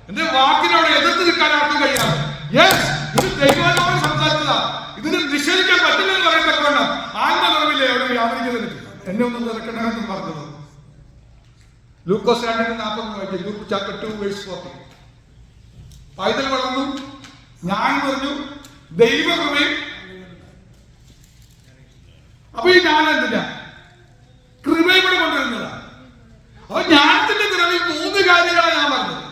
എന്റെ വാക്കിനോട് എതിർത്ത് നിൽക്കാൻ ആർക്കും കഴിയാതെ. യെസ്, ഇത് ദൈവത്തോട് സംസാരിച്ചതാ. ഇതിന് നിഷേധിക്കാൻ പറ്റില്ലെന്ന് പറയത്തക്ക വേണം. ആത്മനിറവില്ലേ അവിടെ വ്യാപരിക്കുന്നത്. എന്നെ ഒന്നും നിറക്കണമെന്നും പറഞ്ഞത് ലൂക്കോസ് 2:40 ലൂക്ക് ചാപ്റ്റർ 2:40. പൈതൽ വളർന്നു, ഞാൻ പറഞ്ഞു, ദൈവകൃപയും. അപ്പൊ ഈ ജ്ഞാനം എന്തിനാ? കൃപയും കൂടെ കൊണ്ടുവരുന്നതാണ്. അപ്പൊ ജ്ഞാനത്തിന്റെ നിറവിൽ 3 കാര്യങ്ങളാണ് ഞാൻ പറഞ്ഞത്.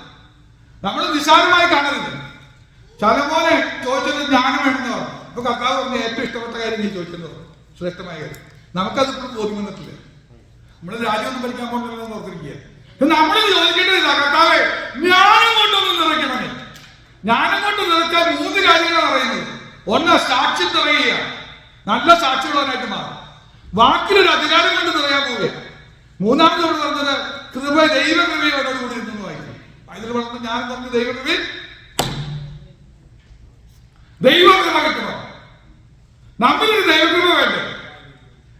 നമ്മൾ നിസ്സാരമായി കാണരുത്. ശലോമോനെ ചോദിച്ചത് ജ്ഞാനം വേണമെന്ന് പറഞ്ഞു. അപ്പൊ കർത്താവ് പറഞ്ഞ ഏറ്റവും ഇഷ്ടപ്പെട്ട കാര്യം നീ ചോദിച്ചെന്ന് പറഞ്ഞു, ശ്രേഷ്ഠമായ കാര്യം. നമുക്കതിപ്പോഴും ബോധ്യം വന്നിട്ടില്ല. നമ്മള് രാജ്യമൊന്നും ഭരിക്കാൻ പോകണമെന്ന് ഓർത്തിരിക്കുക. നമ്മൾ ചോദിക്കേണ്ടതില്ല, കർത്താവേ ജ്ഞാനം കൊണ്ടൊന്നും നിറയ്ക്കണമേ. ജ്ഞാനം കൊണ്ട് നിറയ്ക്കാൻ 3 കാര്യങ്ങളാണ് പറയുന്നത്. ഒന്ന്, സാക്ഷ്യം നിറയുക, നല്ല സാക്ഷിയുള്ളവനായിട്ട് മാറും. വാക്കിലൊരു അധികാരം കൊണ്ട് നിറയാൻ പോവുക. മൂന്നാമത് നമ്മൾ പറഞ്ഞത് കൃപ, ദൈവകൃപയോട് കൂടി ഇരുന്നു വായിക്കും. അതിൽ വളർന്ന് ഞാൻ പറഞ്ഞു ദൈവകൃപ കിട്ടണം. നമ്മളിൽ ദൈവകൃപ വേണ്ടേ?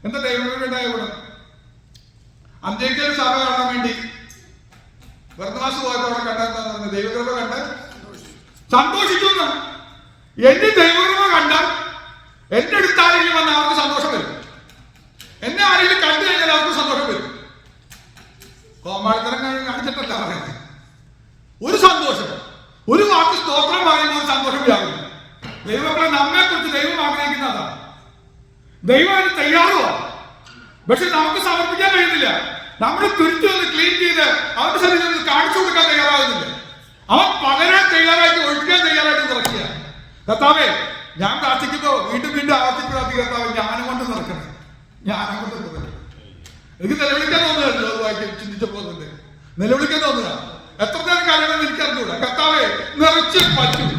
എന്താ ദൈവകൃപ ഉണ്ടായ ഗുണം? അന്ത്യക്കൽ സഭ കാണാൻ വേണ്ടി വർദ്ധമാസ് പോയപ്പോൾ അവിടെ കണ്ടെന്ന് പറഞ്ഞു ദൈവകൃപ കണ്ട് സന്തോഷിച്ചു. എന്റെ ദൈവകൃപ കണ്ടാൽ എന്റെ അടുത്ത് ആരെങ്കിലും വന്നാൽ അവർക്ക് സന്തോഷം വരും. എന്നെ ആരെങ്കിലും കണ്ടു കഴിഞ്ഞാൽ അവർക്ക് സന്തോഷം വരും. കോമാളിത്തരം കാണിച്ചിട്ടല്ല പറയുന്നത്. ഒരു സന്തോഷം, ഒരു വാക്ക് സ്തോത്രം പറയുമ്പോൾ ഒരു സന്തോഷം വ്യാപിക്കും. ദൈവങ്ങളെ നമ്മെ കുറിച്ച് ദൈവം ആഗ്രഹിക്കുന്നതാണ്. ദൈവം അതിന് തയ്യാറുമാണ്. പക്ഷെ നമുക്ക് സമർപ്പിക്കാൻ കഴിയുന്നില്ല. നമ്മൾ തുരുത്തി ഒന്ന് ക്ലീൻ ചെയ്ത് അവരുടെ ശരീരത്തിൽ കാണിച്ചു കൊടുക്കാൻ തയ്യാറാകുന്നില്ല. അവൻ പകരാൻ തയ്യാറായിട്ട്, ഒഴിക്കാൻ തയ്യാറായിട്ട് നിറയ്ക്കുക. കർത്താവേ, ഞാൻ പ്രാർത്ഥിക്കുമ്പോ വീണ്ടും വീണ്ടും ആവർത്തിച്ച് പ്രാർത്ഥിക്കുക, കർത്താവ് ജ്ഞാനം കൊണ്ട് നിറക്കണം, ജ്ഞാനം കൊണ്ട് നിറക്കണം. എനിക്ക് നിലവിളിക്കാൻ തോന്നുകയല്ലോ, അത് വായിക്കാൻ ചിന്തിച്ചപ്പോൾ തന്നെ നിലവിളിക്കാൻ തോന്നുക. എത്ര നേരം കാര്യമെന്ന് എനിക്കറിഞ്ഞൂടാ. കർത്താവെ നിറച്ച് പറ്റും.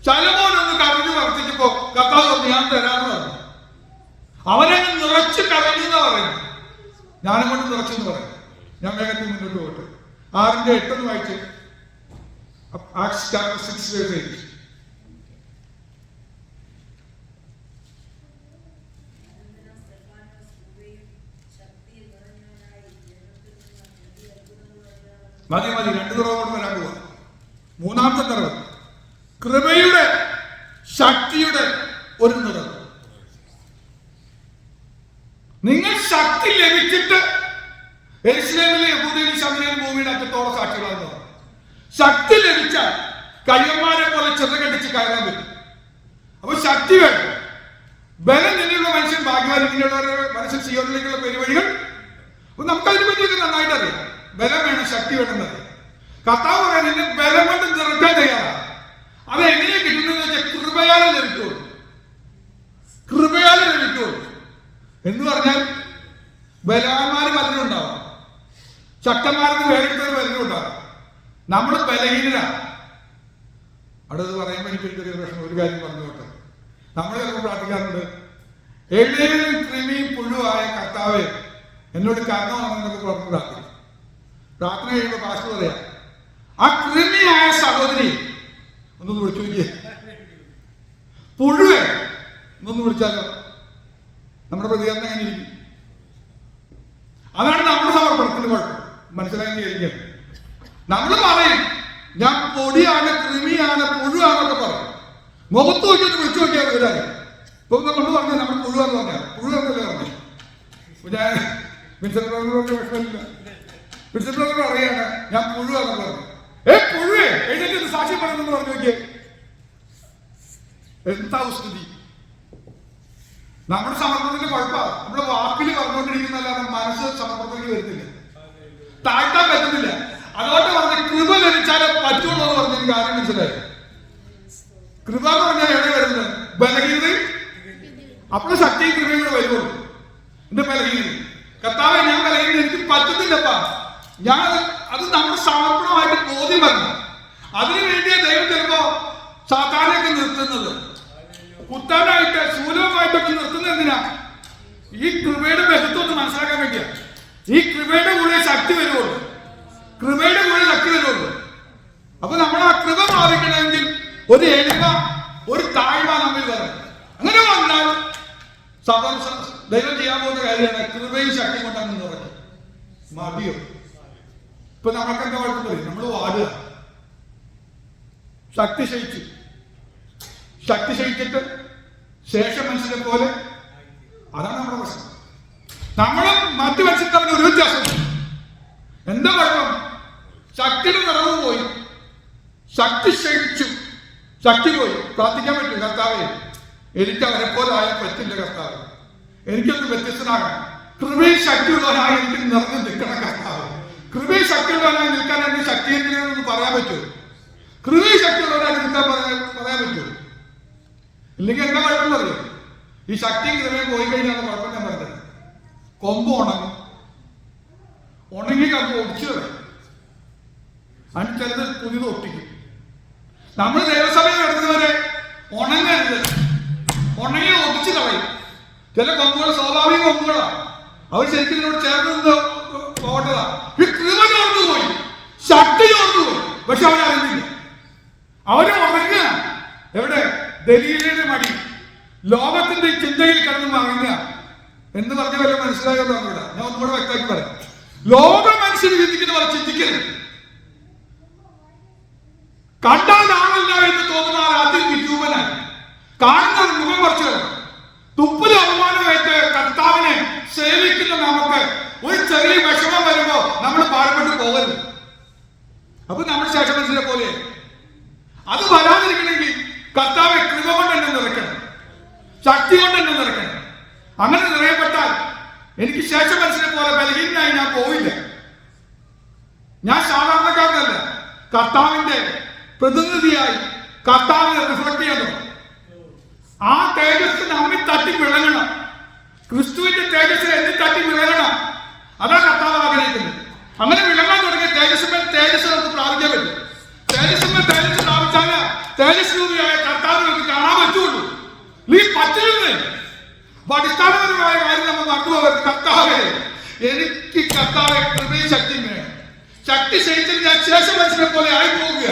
ശലോമോനൊന്ന് കരഞ്ഞു വർദ്ധിച്ചപ്പോ കർത്താവ് പറഞ്ഞു ഞാൻ തരാമെന്ന് പറഞ്ഞു. അവനെ നിറച്ച് കരഞ്ഞു എന്നാ പറയുന്നത്. ജ്ഞാനം കൊണ്ട് നിറച്ചു എന്ന് പറയും. ഞാൻ വേഗത്തിൽ മുന്നോട്ട് പോട്ടെ. 6:8 വായിച്ച്. Acts chapter 6:8. മതി 2 നിറവോട് വരാൻ പോവാ. 3ാമത്തെ നിറവ് കൃപയുടെ ശക്തിയുടെ ഒരു നിറവ്. നിങ്ങൾ ശക്തി ലഭിച്ചിട്ട് യെരൂശലേമിലെ യഹൂദയിലും ശമര്യയിലും ഭൂമിയുടെ അറ്റത്തോളം സാക്ഷികളാകുന്നു. ശക്തി ലഭിച്ചാൽ കയ്യന്മാരെ പോലെ ചിറകടിച്ച് കയറാൻ പറ്റും. അപ്പൊ ശക്തി വേണം. ബലം നിന്നുള്ള മനുഷ്യൻ ഭാഗ്യവാൻ. ഇങ്ങനെയുള്ളവരുടെ മനുഷ്യൻ സിയോനിലേക്കുള്ള പെരുവഴികൾ നമുക്കതിനെ പറ്റിയൊക്കെ നന്നായിട്ട് അറിയാം. ബലം വേണം, ശക്തി വേണം എന്നറിയാം. കർത്താവ് പറയാൻ നിന്നെ ബലം കൊണ്ട് നിറയ്ക്കാൻ തയ്യാറാണ്. അത് എങ്ങനെയാ കിട്ടുന്നത് വെച്ചാൽ കൃപയാലെ ലഭിക്കുള്ളൂ. കൃപയാലെ ലഭിക്കുള്ളൂ എന്ന് പറഞ്ഞാൽ ബലവാന്മാര് പലരും ഉണ്ടാവാം, ശക്തന്മാർക്ക് വേറിട്ടവർ പലരും ഉണ്ടാവാം. നമ്മൾ ബലഹീനരാണ്. അവിടെ അത് പറയുമ്പോൾ എനിക്ക് ചെറിയ പ്രശ്നം. ഒരു കാര്യം പറഞ്ഞോട്ടെ. നമ്മൾ ചിലപ്പോൾ പ്രാർത്ഥിക്കാറുണ്ട്, എളിയവനും കൃമിയും പുഴുവായ കർത്താവെ എന്നോട് കാരണമാണെന്നൊക്കെ പറഞ്ഞ് പ്രാർത്ഥിക്കും. പ്രാർത്ഥന കഴിയുമ്പോൾ പാസ്റ്റർ പറയാം, ആ കൃമിയായ സഹോദരി ഒന്നൊന്ന് വിളിച്ചു നോക്കിയേ, പുഴുവേ ഒന്നൊന്ന് വിളിച്ചാലോ, നമ്മുടെ പ്രതികരണം എങ്ങനെ ഇരിക്കും? അതാണ് നമ്മുടെ സമർപ്പണത്തിന്റെ കുഴപ്പം. മനസ്സിലായെന്ന് വിചാരിക്കുക. നമ്മൾ പറയും ഞാൻ പൊടിയാണ്, കൃമിയാണ്, പുഴുവാന്നൊക്കെ പറയും. മുഖത്ത് നോക്കിയൊന്ന് വിളിച്ചു നോക്കിയാൽ വരാതെ. ഇപ്പൊ നമ്മൾ പറഞ്ഞാൽ നമ്മൾ പുഴുവാന്ന് പറഞ്ഞാൽ പുഴുവെന്നല്ലേ പറഞ്ഞു. ഞാൻ വിൻസെന്റ് ബ്രദറിനോട് വിഷമമില്ല. വിൻസെന്റ് ബ്രദർ പറയാണ് ഞാൻ പുഴുവാന്ന് പറഞ്ഞു. പുഴുവേ എഴുന്നേറ്റ് സാക്ഷ്യം പറയുന്നെന്ന് പറഞ്ഞു നോക്കിയേ. എന്താ സ്ഥിതി? നമ്മുടെ സമർപ്പണത്തിന്റെ കുഴപ്പമാണ്. നമ്മുടെ വാക്കിൽ പറഞ്ഞുകൊണ്ടിരിക്കുന്നല്ലാതെ മനസ്സ് സമർപ്പണത്തിലേക്ക് വരുന്നില്ല, താഴ്ത്താൻ പറ്റുന്നില്ല. അതുകൊണ്ട് പറഞ്ഞ കൃപ ലഭിച്ചാലേ പറ്റുള്ളൂ എന്ന് പറഞ്ഞ എനിക്ക് ആരും മനസ്സിലായി. കൃപ എന്ന് പറഞ്ഞാൽ എവിടെ വരുന്നത്? ബലഹീനത. അപ്പോൾ ശക്തിയും കൃപയും കൂടെ വരുള്ളൂ. എന്റെ ബലഹീനത കർത്താവെ ഞാൻ ബലഹീനത, എനിക്ക് പറ്റുന്നില്ലപ്പാ. ഞാൻ അത് നമ്മുടെ സമർപ്പണമായിട്ട് ബോധ്യം വരണം. അതിനു വേണ്ടിയാ ദൈവം ചിലപ്പോ സാത്താനെയൊക്കെ നിർത്തുന്നത്, കുത്താനായിട്ട് ശൂലമായിട്ടൊക്കെ നിർത്തുന്നത് എന്തിനാ? ഈ കൃപയുടെ ബഹുത്വം ഒന്ന് മനസ്സിലാക്കാൻ വേണ്ടിയാ. ഈ കൃപയുടെ കൂടെ ശക്തി വരുള്ളൂ, കൃപയുടെ കൂടെ ശക്തി വരുള്ളൂ. അപ്പൊ നമ്മൾ ആ കൃപ പ്രാപിക്കണമെങ്കിൽ ഒരു എളിമ, ഒരു താഴ്മ നമ്മിൽ വരണം. അങ്ങനെ വന്നാൽ ദൈവം ചെയ്യാൻ പോകുന്ന കാര്യമാണ് കൃപയും ശക്തി കൊണ്ടങ്ങ് നിറയ്ക്കും. മതിയോ? ഇപ്പൊ നമുക്ക് എന്താ കുഴപ്പം പറയും? നമ്മൾ വാടുക, ശക്തി ക്ഷയിച്ചു, ശക്തി ക്ഷയിച്ചിട്ട് ശേഷം മനുഷ്യരെ പോലെ. അതാണ് നമ്മുടെ പ്രശ്നം. നമ്മളും മറ്റു മനുഷ്യർ തമ്മിൽ ഒരു വ്യത്യാസം. എന്താ കുഴപ്പം? ശക്തിയുടെ നിറവ് പോയി, ശക്തി ക്ഷയിച്ചു, ശക്തി പോയി. പ്രാർത്ഥിക്കാൻ പറ്റും, കർത്താവേ എനിക്ക് അവരെ പോലെ ആയാൽ പറ്റില്ല കർത്താവ്, എനിക്കൊന്ന് വ്യത്യസ്തനാകണം. കൃപയും ശക്തിയുള്ളവനായി എനിക്ക് നിറഞ്ഞു നിൽക്കണം കർത്താവ്. കൃപയും ശക്തിയുള്ളവനായി നിൽക്കാൻ എന്റെ ശക്തി എന്തിനാണെന്ന് പറയാൻ പറ്റുമോ? കൃപയും ശക്തിയുള്ളവനായി നിൽക്കാൻ പറയാൻ പറ്റുമോ? ഇല്ലെങ്കിൽ എന്താ കുഴപ്പം അറിയോ? ഈ ശക്തിയും കൃപയും പോയി കഴിഞ്ഞാൽ കുഴപ്പം ഞാൻ പറഞ്ഞത്. കൊമ്പ് ഉണങ്ങും, ഉണങ്ങി കമ്പ് ഒടിച്ചു കളയും, അതിന് ചിലത് പുതിയത് ഒട്ടിക്കും. നമ്മൾ ദേവസഭയിൽ നടത്തുന്നവരെ ഉണങ്ങരുത്, ഉണങ്ങി ഒടിച്ചു കളയും. ചില കൊമ്പുകൾ സ്വാഭാവിക കൊമ്പുകളാണ്, അവർ ശരിക്കും ഇതിനോട് ചേർന്ന് നിന്ന് പോകേണ്ടതാ. ഈ കൃപ ചോർന്നു പോയി, ശക്തി ചോർന്നു പോയി, പക്ഷെ അവരറിഞ്ഞില്ല. അവര് ഉറങ്ങുക എവിടെ? ദലീലയുടെ മടി, ലോകത്തിന്റെ ചിന്തയിൽ കിടന്ന് മറങ്ങുക എന്ന് പറഞ്ഞ വല്ല മനസ്സിലായല്ലോ? ഇവിടെ ഞാൻ ഒന്നുകൂടെ വ്യക്തമാക്കി പറയാം. ലോക മനുഷ്യന് ചിന്തിക്കുന്ന പോലെ ചിന്തിക്കരുത്. കണ്ടാൽ ആളല്ല എന്ന് തോന്നുന്ന ആദ്യം വിരൂപനായി കാണുന്ന മുഖം കുറച്ച് കിടക്കും. 30 അപമാനമായിട്ട് കർത്താവിനെ സേവിക്കുന്ന നമുക്ക് ഒരു ചെറിയ വിഷമം വരുമ്പോ നമ്മൾ പാടുപെട്ട് പോകരുത്. അപ്പൊ നമ്മൾ ശേഷമനുഷ്യരെ പോലെ. അത് വരാതിരിക്കണമെങ്കിൽ കർത്താവെ കൃപ കൊണ്ട് എന്നെ നിറയ്ക്കണം, ശക്തി കൊണ്ട് എന്നെ നിറയ്ക്കണം. അങ്ങനെ നിറയപ്പെട്ടാൽ എനിക്ക് ശേഷമനുഷ്യരെ പോലെ ബലഹീനനായി ഞാൻ പോവില്ല. ഞാൻ സാധാരണക്കാരനല്ല, കർത്താവിന്റെ പ്രതിനിധിയായി കർത്താവിനെ റിഫ്ലക്ട് ചെയ്യണം. ആ തേജസ് നമ്മിൽ തട്ടി വിളങ്ങണം, ക്രിസ്തുവിന്റെ തേജസ്സിൽ എന്നി തട്ടി വിളങ്ങണം. അതാണ് കർത്താവ് ആഗ്രഹിക്കുന്നത്. അങ്ങനെ വിളങ്ങാൻ തുടങ്ങിയ തേജസ് നമുക്ക് പ്രാപിക്കാൻ പറ്റും. തേജസ് പ്രാപിച്ചാല് തേജസ്വിയായ കർത്താവ് നമുക്ക് കാണാൻ പറ്റുള്ളൂ. നീ പറ്റില്ലെന്ന് അടിസ്ഥാനപരമായ കാര്യം നമ്മൾ മറന്നുപോകരുത്. കർത്താവെ എനിക്ക് കർത്താവെ കൃപയും ശക്തിയും വേണം. ശക്തി ക്ഷയിച്ചിട്ട് ഞാൻ ശേഷം മനുഷ്യനെ പോലെ ആയി പോവുക,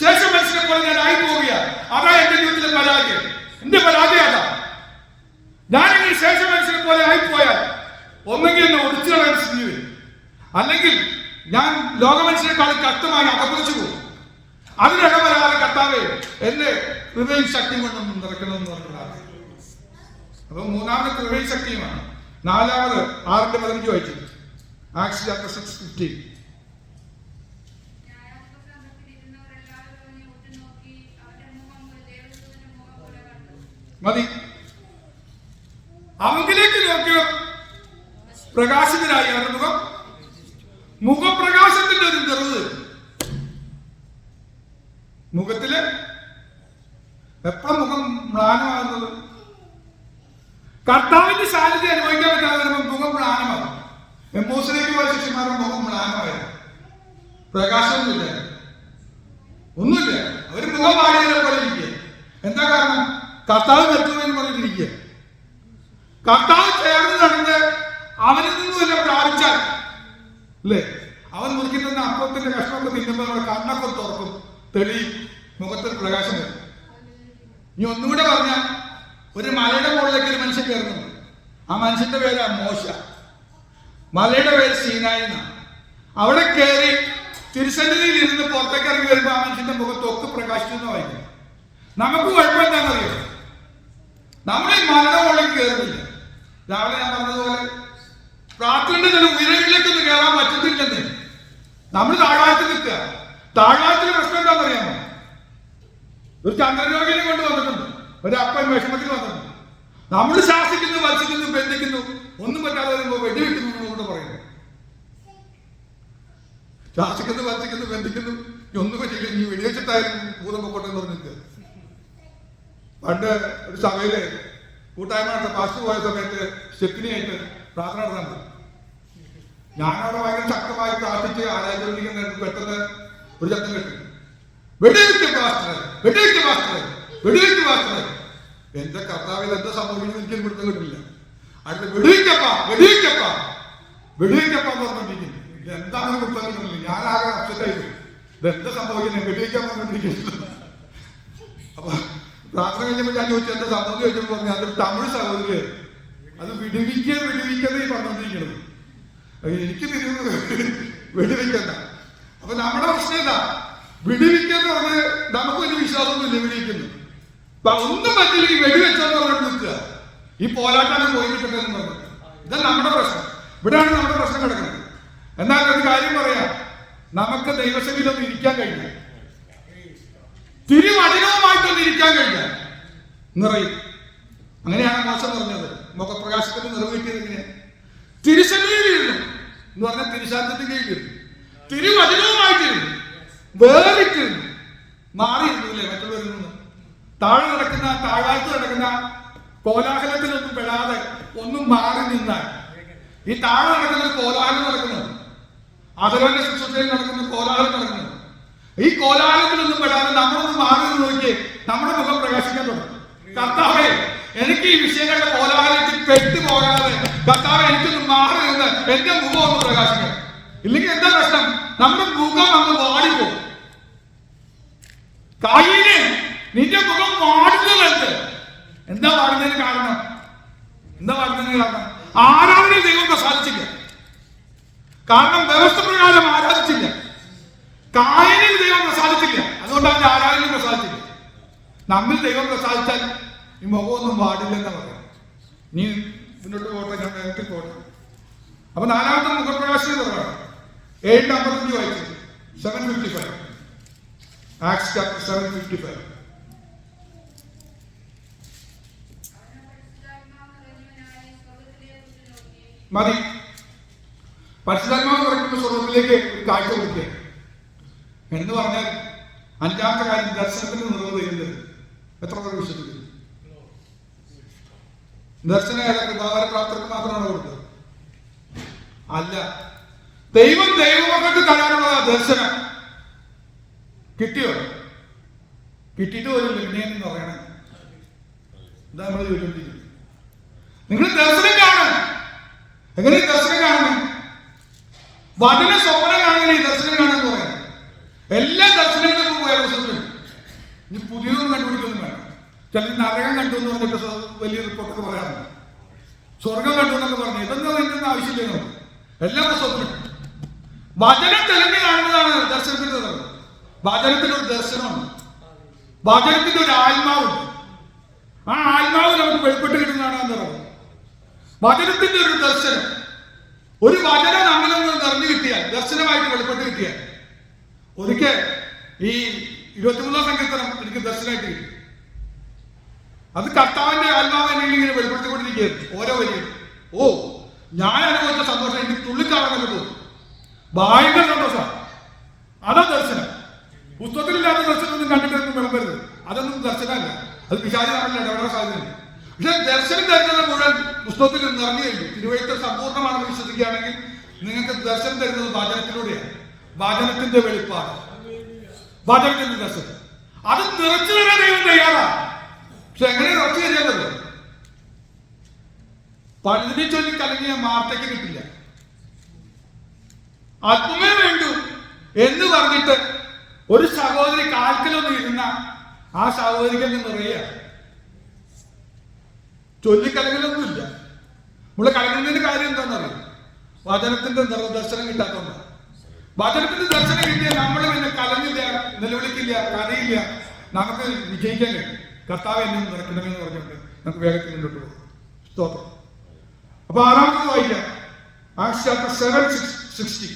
ശേഷം മനുഷ്യനെ പോലെ ഞാൻ ആയി പോവുക. അതാ എന്റെ ജീവിതത്തിലെ പരാജയം. എന്റെ പരാജയം അതാ. ഞാനിങ്ങനെ ശേഷം മനുഷ്യനെ പോലെ ആയിപ്പോയാൽ ഒന്നെങ്കിൽ എന്നെ ഒടിച്ചു കളയാൻ സ്ഥിതി വരും, അല്ലെങ്കിൽ ഞാൻ ലോകമനുഷ്യരെക്കാളും കഷ്ടമായി അകപ്പിച്ചു പോകും. അതിനിടവരാതെ കർത്താവെ എന്നെ കൃപയും ശക്തിയും കൊണ്ടൊന്നും നിറയ്ക്കണമെന്ന് പറഞ്ഞതാണ്. അപ്പൊ മൂന്നാമത് കൃപയും ശക്തിയുമാണ്. നാലാമത് 6:15 വായിച്ചു. Acts chapter 6:15. മതി. അവങ്കിലേക്ക് നോക്കിയ പ്രകാശിതരായി അവരുടെ മുഖപ്രകാശത്തിന്റെ ഒരു നിറവ്. മുഖത്തില് എപ്പോഴും മുഖം മ്ലാനമാകുന്നത് കർത്താവിന്റെ സാന്നിധ്യം അനുഭവിക്കാൻ പറ്റാതെ വരുമ്പോൾ മുഖം മ്ലാനമാകും. എമ്മോസിലേക്ക് പോയ ശിഷ്യന്മാരുടെ മുഖം മ്ലാനമായിരുന്നു, പ്രകാശമൊന്നുമില്ല, ഒന്നുമില്ല. അവര് മുഖം പാടിയതിനെ പോലെ ഇരിക്കുക. എന്താ കാരണം? കർത്താവ് മരിച്ചുവെന്ന് പറഞ്ഞിട്ടിരിക്കുക. കർത്താവ് ചേർന്ന് നടന്ന് അവനിൽ നിന്നും എല്ലാം പ്രാപിച്ചാൽ അല്ലേ, അവൻ മുറുക്കി തന്ന അപ്പത്തിന്റെ കഷ്ണമൊക്കെ തിന്നുമ്പോൾ നമ്മുടെ കണ്ണൊക്കെ തുറക്കും, തെളിയും, മുഖത്തിൽ പ്രകാശം വരും. ഇനി ഒന്നുകൂടെ പറഞ്ഞ, ഒരു മലയുടെ മുകളിലേക്ക് ഒരു മനുഷ്യൻ കയറുന്നുണ്ട്. ആ മനുഷ്യന്റെ പേര് മോശ, മലയുടെ പേര് സീനായി എന്നാണ്. അവിടെ കയറി തിരുസന്നിധിയിൽ ഇരുന്ന് പുറത്തേക്ക് ഇറങ്ങി വരുമ്പോൾ ആ മനുഷ്യന്റെ മുഖത്തൊക്കെ പ്രകാശിച്ചു വായിക്കും. നമുക്ക് കുഴപ്പം എന്താണെന്നറിയോ? നമ്മൾ ഈ മലയുടെ മുകളിലേക്ക് കയറുന്നില്ല. രാവിലെ ഞാൻ പറഞ്ഞതുപോലെ പ്രാർത്ഥനയുടെ ചില ഉയരങ്ങളിലേക്കൊന്നും കയറാൻ പറ്റത്തില്ലെന്ന്. നമ്മൾ താഴ്വാരത്തിൽ നിൽക്കുക. താഴ്വാരത്തിലെ പ്രശ്നം എന്താണെന്നറിയാമോ? ഒരു ചന്ദ്രരോഗിനെ കൊണ്ട് വന്നിട്ടുണ്ട്, ഒരു അപ്പൻ വിഷമത്തിൽ വന്നിട്ടുണ്ട്. നമ്മൾ ശാസിക്കുന്നു, വത്സിക്കുന്നു, ബന്ധിക്കുന്നു, ഒന്നും പറ്റാതെ വരുമ്പോൾ വെടിവെക്കുന്നു കൊണ്ട് പറയുന്നു. ശാസിക്കുന്നു, വത്സിക്കുന്നു, ബന്ധിക്കുന്നു, ഒന്നും പറ്റില്ല, നീ വെടിവെച്ചിട്ടായാലും ഭൂതം പൊക്കോട്ടെ എന്ന് പറഞ്ഞിട്ട്. പണ്ട് ഒരു സഭയില് കൂട്ടായ്മ നടത്ത പാസ്റ്റ് പോയ സമയത്ത് സ്റ്റെപ്പിനിയായിട്ട് പ്രാർത്ഥന നടത്തുന്നുണ്ട്. ഞാനവിടെ ഭയങ്കര ശക്തമായി പ്രാർത്ഥിച്ച് ആരാധിക്കുന്ന പെട്ടെന്ന് ഒരു ശബ്ദം കേട്ടു, വെടിവെക്ക് പാസ്റ്ററെ, വെടിവെക്ക് പാസ്റ്ററെ, വെടിവെക്ക് പാസ്റ്ററെ. എന്റെ കർത്താവിൽ എന്താ സംഭവിക്കുന്നത് എനിക്ക് പിടുത്തം കിട്ടില്ല. അടുത്ത വെടിവെക്കപ്പാ, വെടിവെക്കപ്പാ, വെടിവെക്കപ്പാ എന്ന് പറഞ്ഞിരിക്കുന്നു. എന്താണെന്ന് പിടുത്തം കിട്ടുന്നില്ല. ഞാനാകെ അപ്സെറ്റായിരുന്നു. ഇതെന്താ സംഭവിക്കുന്നത്, വെടിവെക്കാൻ പറഞ്ഞിരിക്കുന്നു. അപ്പൊ പ്രാർത്ഥന കഴിഞ്ഞപ്പോൾ ഞാൻ ചോദിച്ചു എന്താ സംഭവം ചോദിച്ചപ്പോൾ പറഞ്ഞു അതൊരു തമിഴ് സഹോദരി, അത് വെടിവിക്കാതെ പറഞ്ഞോണ്ടിരിക്കുന്നത്. എനിക്ക് തിരിയുന്നത് വെടിവെക്കണ്ട. അപ്പൊ നമ്മുടെ പ്രശ്നം എന്താ, വെടിവെക്കാന്ന് പറഞ്ഞ് നമുക്ക് വലിയ വിശ്വാസമൊന്നുമില്ല. വെടിവെക്കുന്നു ഒന്നും പറ്റില്ലെങ്കിൽ വെടിവെച്ചെന്ന് പറഞ്ഞിട്ട് നിൽക്കുക. ഈ പോരാട്ടാണ് പോയി കിട്ടണമെന്ന് പറഞ്ഞു. ഇതാണ് നമ്മുടെ പ്രശ്നം. ഇവിടെയാണ് നമ്മുടെ പ്രശ്നം കിടക്കുന്നത്. എന്നാൽ ഒരു കാര്യം പറയാം, നമുക്ക് ദൈവസഭയിലൊന്നും ഇരിക്കാൻ കഴിഞ്ഞ, തിരുവചനവുമായിട്ടൊന്നും ഇരിക്കാൻ കഴിഞ്ഞ നിറയും. അങ്ങനെയാണ് മോശം പറഞ്ഞത്. മുഖപ്രകാശത്തിന് നിറവേറ്റിയത് എങ്ങനെയാണ്? തിരുസന്നിധിയിലിരുന്നു എന്ന് പറഞ്ഞാൽ തിരുശാന്തത്തിന്റെ കീഴിലിരുന്നു, തിരുവചനവുമായിട്ടിരുന്നു, വേറിട്ടിരുന്നു, മാറിയിരുന്നു. അല്ലേ മറ്റുള്ളവരിൽ നിന്ന് താഴെ നടക്കുന്ന, താഴ്വാരത്ത് നടക്കുന്ന കോലാഹലത്തിലൊന്നും പെടാതെ ഒന്നും മാറി നിന്നാൽ, ഈ താഴെ നടക്കുന്ന കോലാഹലം നടക്കുന്നത്, അതവന്റെ ശുശ്രൂഷയിൽ നടക്കുന്ന കോലാഹലം നടക്കുന്നത്, ഈ കോലാഹലത്തിലൊന്നും പെടാതെ നമ്മളൊന്ന് മാറി നോക്കി നമ്മുടെ മുഖം പ്രകാശിക്കാൻ തുടങ്ങും. കർത്താവേ, എനിക്ക് ഈ വിഷയങ്ങളുടെ കോലാഹലത്തിൽ പെട്ടുപോകാതെ കർത്താവെ എനിക്കൊന്ന് മാറി നിന്ന് എന്റെ മുഖം ഒന്ന് പ്രകാശിക്കണം. ഇല്ലെങ്കിൽ എന്താ പ്രശ്നം, നമ്മുടെ മുഖം അങ്ങ് വാടിപ്പോ. കായീനെ, നിന്റെ മുഖം വാടുന്നത് എന്താ വാടുന്നതിന് കാരണം? എന്താ വാടുന്നതിന് കാരണം? ആരാധനയിൽ ദൈവം പ്രസാദിച്ചില്ല. കാരണം വ്യവസ്ഥ പ്രകാരം ആരാധിച്ചില്ല. കായനിൽ ദൈവം പ്രസാദിച്ചില്ല, അതുകൊണ്ട് അവന്റെ ആരാധനയിൽ പ്രസാദിച്ചില്ല. നമ്മിൽ ദൈവം പ്രസാദിച്ചാൽ ഈ മുഖമൊന്നും പാടില്ലെന്ന് പറയാം. നീ മുന്നോട്ട് പോട്ടെ, ഞാൻ നേരത്തെ പോട്ടെ. അപ്പൊ നാലാമത്തെ മുഖപ്രകാശനം പറയാം. 7:55 വായിച്ചു. 7:55 ആക്ട്സ് ചാപ്റ്റർ 7:55. മതി. പരിശുദ്ധാത്മാവ് പറയുന്ന സ്വർഗത്തിലേക്ക് ഒരു കാഴ്ച കൊടുക്കുക എന്ന് പറഞ്ഞാൽ അഞ്ചാമത്തെ കാര്യം ദർശനത്തിന് നിറവ് തരുന്നത്. എത്ര പേർ വിശ്വസിക്കുന്നു? ദർശനം കൃപാവരപ്രാപ്തർക്ക് മാത്രമാണ് കൊടുത്തത്? അല്ല, ദൈവം ദൈവമക്കൾക്ക് തരാനുള്ള ദർശനം കിട്ടിയോ? കിട്ടിയിട്ട് പോലും എങ്ങനെയെന്ന് പറയണം. എന്താ നമ്മൾ ചോദിച്ചോണ്ടിരിക്കുന്നത്? നിങ്ങൾ ദർശനം കാണും. എങ്ങനെ ദർശനം കാണുന്നു? വചന സ്വപ്നം കാണുന്ന ഈ ദർശനം കാണാന്ന് പറയുന്നത്. എല്ലാ ദർശനങ്ങൾക്കും പോയ പുസ്തകത്തിൽ ഇനി പുതിയതൊന്നും കണ്ടുപിടിക്കൊന്നും വേണം. ചില നരകം കണ്ടു എന്ന് പറഞ്ഞിട്ട് വലിയ റിപ്പോർട്ടൊക്കെ പറയാറുണ്ട്. സ്വർഗം കണ്ടു എന്നൊക്കെ പറഞ്ഞു. ഇതൊന്നും അതിൻ്റെ ആവശ്യമില്ല. നമുക്ക് എല്ലാ പുസ്തകത്തിലും വചനം തെളിഞ്ഞു കാണുന്നതാണ് ദർശനത്തിന്റെ നിറവ്. വചനത്തിന്റെ ഒരു ദർശനമുണ്ട്, വചനത്തിന്റെ ഒരു ആത്മാവുണ്ട്. ആ ആത്മാവ് നമുക്ക് വെളിപ്പെട്ട് കിട്ടുന്നതാണ് നിറവ്. വചനത്തിന്റെ ഒരു ദർശനം, ഒരു വചനം നമ്മളിൽ നിറഞ്ഞു കിട്ടിയാൽ, ദർശനമായിട്ട് വെളിപ്പെട്ട് കിട്ടിയാൽ. ഒരിക്കൽ ഈ 23-ാം സങ്കീർത്തനം എനിക്ക് ദർശനമായിട്ട് കിട്ടി. അത് കർത്താവിന്റെ ആത്മാവ് എന്നെ ഇങ്ങനെ വെളിപ്പെടുത്തിക്കൊണ്ടിരിക്കുകയായിരുന്നു. ഓരോ വരിയും ഓ ഞാൻ അനുഭവിച്ച സന്തോഷം എനിക്ക് തുള്ളിക്കാണാനൊക്കെ തോന്നി. ഭയങ്കര സന്തോഷം. അതാ ദർശനം. പുസ്തകത്തിലില്ലാത്ത ദർശനമൊന്നും കണ്ടിട്ടൊന്നും വിളമ്പരുത്. അതൊന്നും ദർശനമല്ല, അത് പിശാചി നമ്മളിൽ ഇടപെടാൻ സാധ്യതയുണ്ട്. പക്ഷെ ദർശനം തരുന്നത് മുഴുവൻ പുസ്തകത്തിൽ നിറഞ്ഞു കഴിഞ്ഞു. തിരുവഴുത്ത് സമ്പൂർണ്ണമാണെന്ന് വിശ്വസിക്കുകയാണെങ്കിൽ നിങ്ങൾക്ക് ദർശനം തരുന്നത് വചനത്തിലൂടെയാണ്. വചനത്തിന്റെ വെളിപ്പാട്, വചനത്തിന്റെ ദർശനം, അത് നിറച്ചു തരാൻ ദൈവം തയ്യാറാണ്. പക്ഷെ എങ്ങനെ നിറച്ചു തരുന്നത്? പഴുതിനെ ചൊല്ലി കലങ്ങിയ മാർത്തയ്ക്ക് കിട്ടില്ല. ആത്മമേ വേണ്ടു എന്ന് പറഞ്ഞിട്ട് ഒരു സഹോദരി കാൽക്കലൊന്നും ഇരുന്ന ആ സഹോദരിക്കൽ നിറയുക. ചൊല്ലിക്കലങ്ങലൊന്നുമില്ല. നമ്മള് കലങ്ങുന്നതിന്റെ കാര്യം എന്താണെന്നറിയാം? വചനത്തിന്റെ ദർശനം കിട്ടാത്തതുകൊണ്ട്. വചനത്തിന്റെ ദർശനം കിട്ടിയാൽ നമ്മൾ പിന്നെ കലങ്ങില്ല, നിലവിളിക്കില്ല, കരയില്ല, നമുക്ക് വിജയിക്കാൻ കഴിയും. കർത്താവ് എന്നെ നിറയ്ക്കണമെന്ന് പറഞ്ഞുകൊണ്ട് നമുക്ക് വേഗത്തിൽ മുന്നോട്ട് പോകും. സ്തോത്രം. അപ്പൊ ആറാമത് വായിക്കാം. Acts chapter 7:60.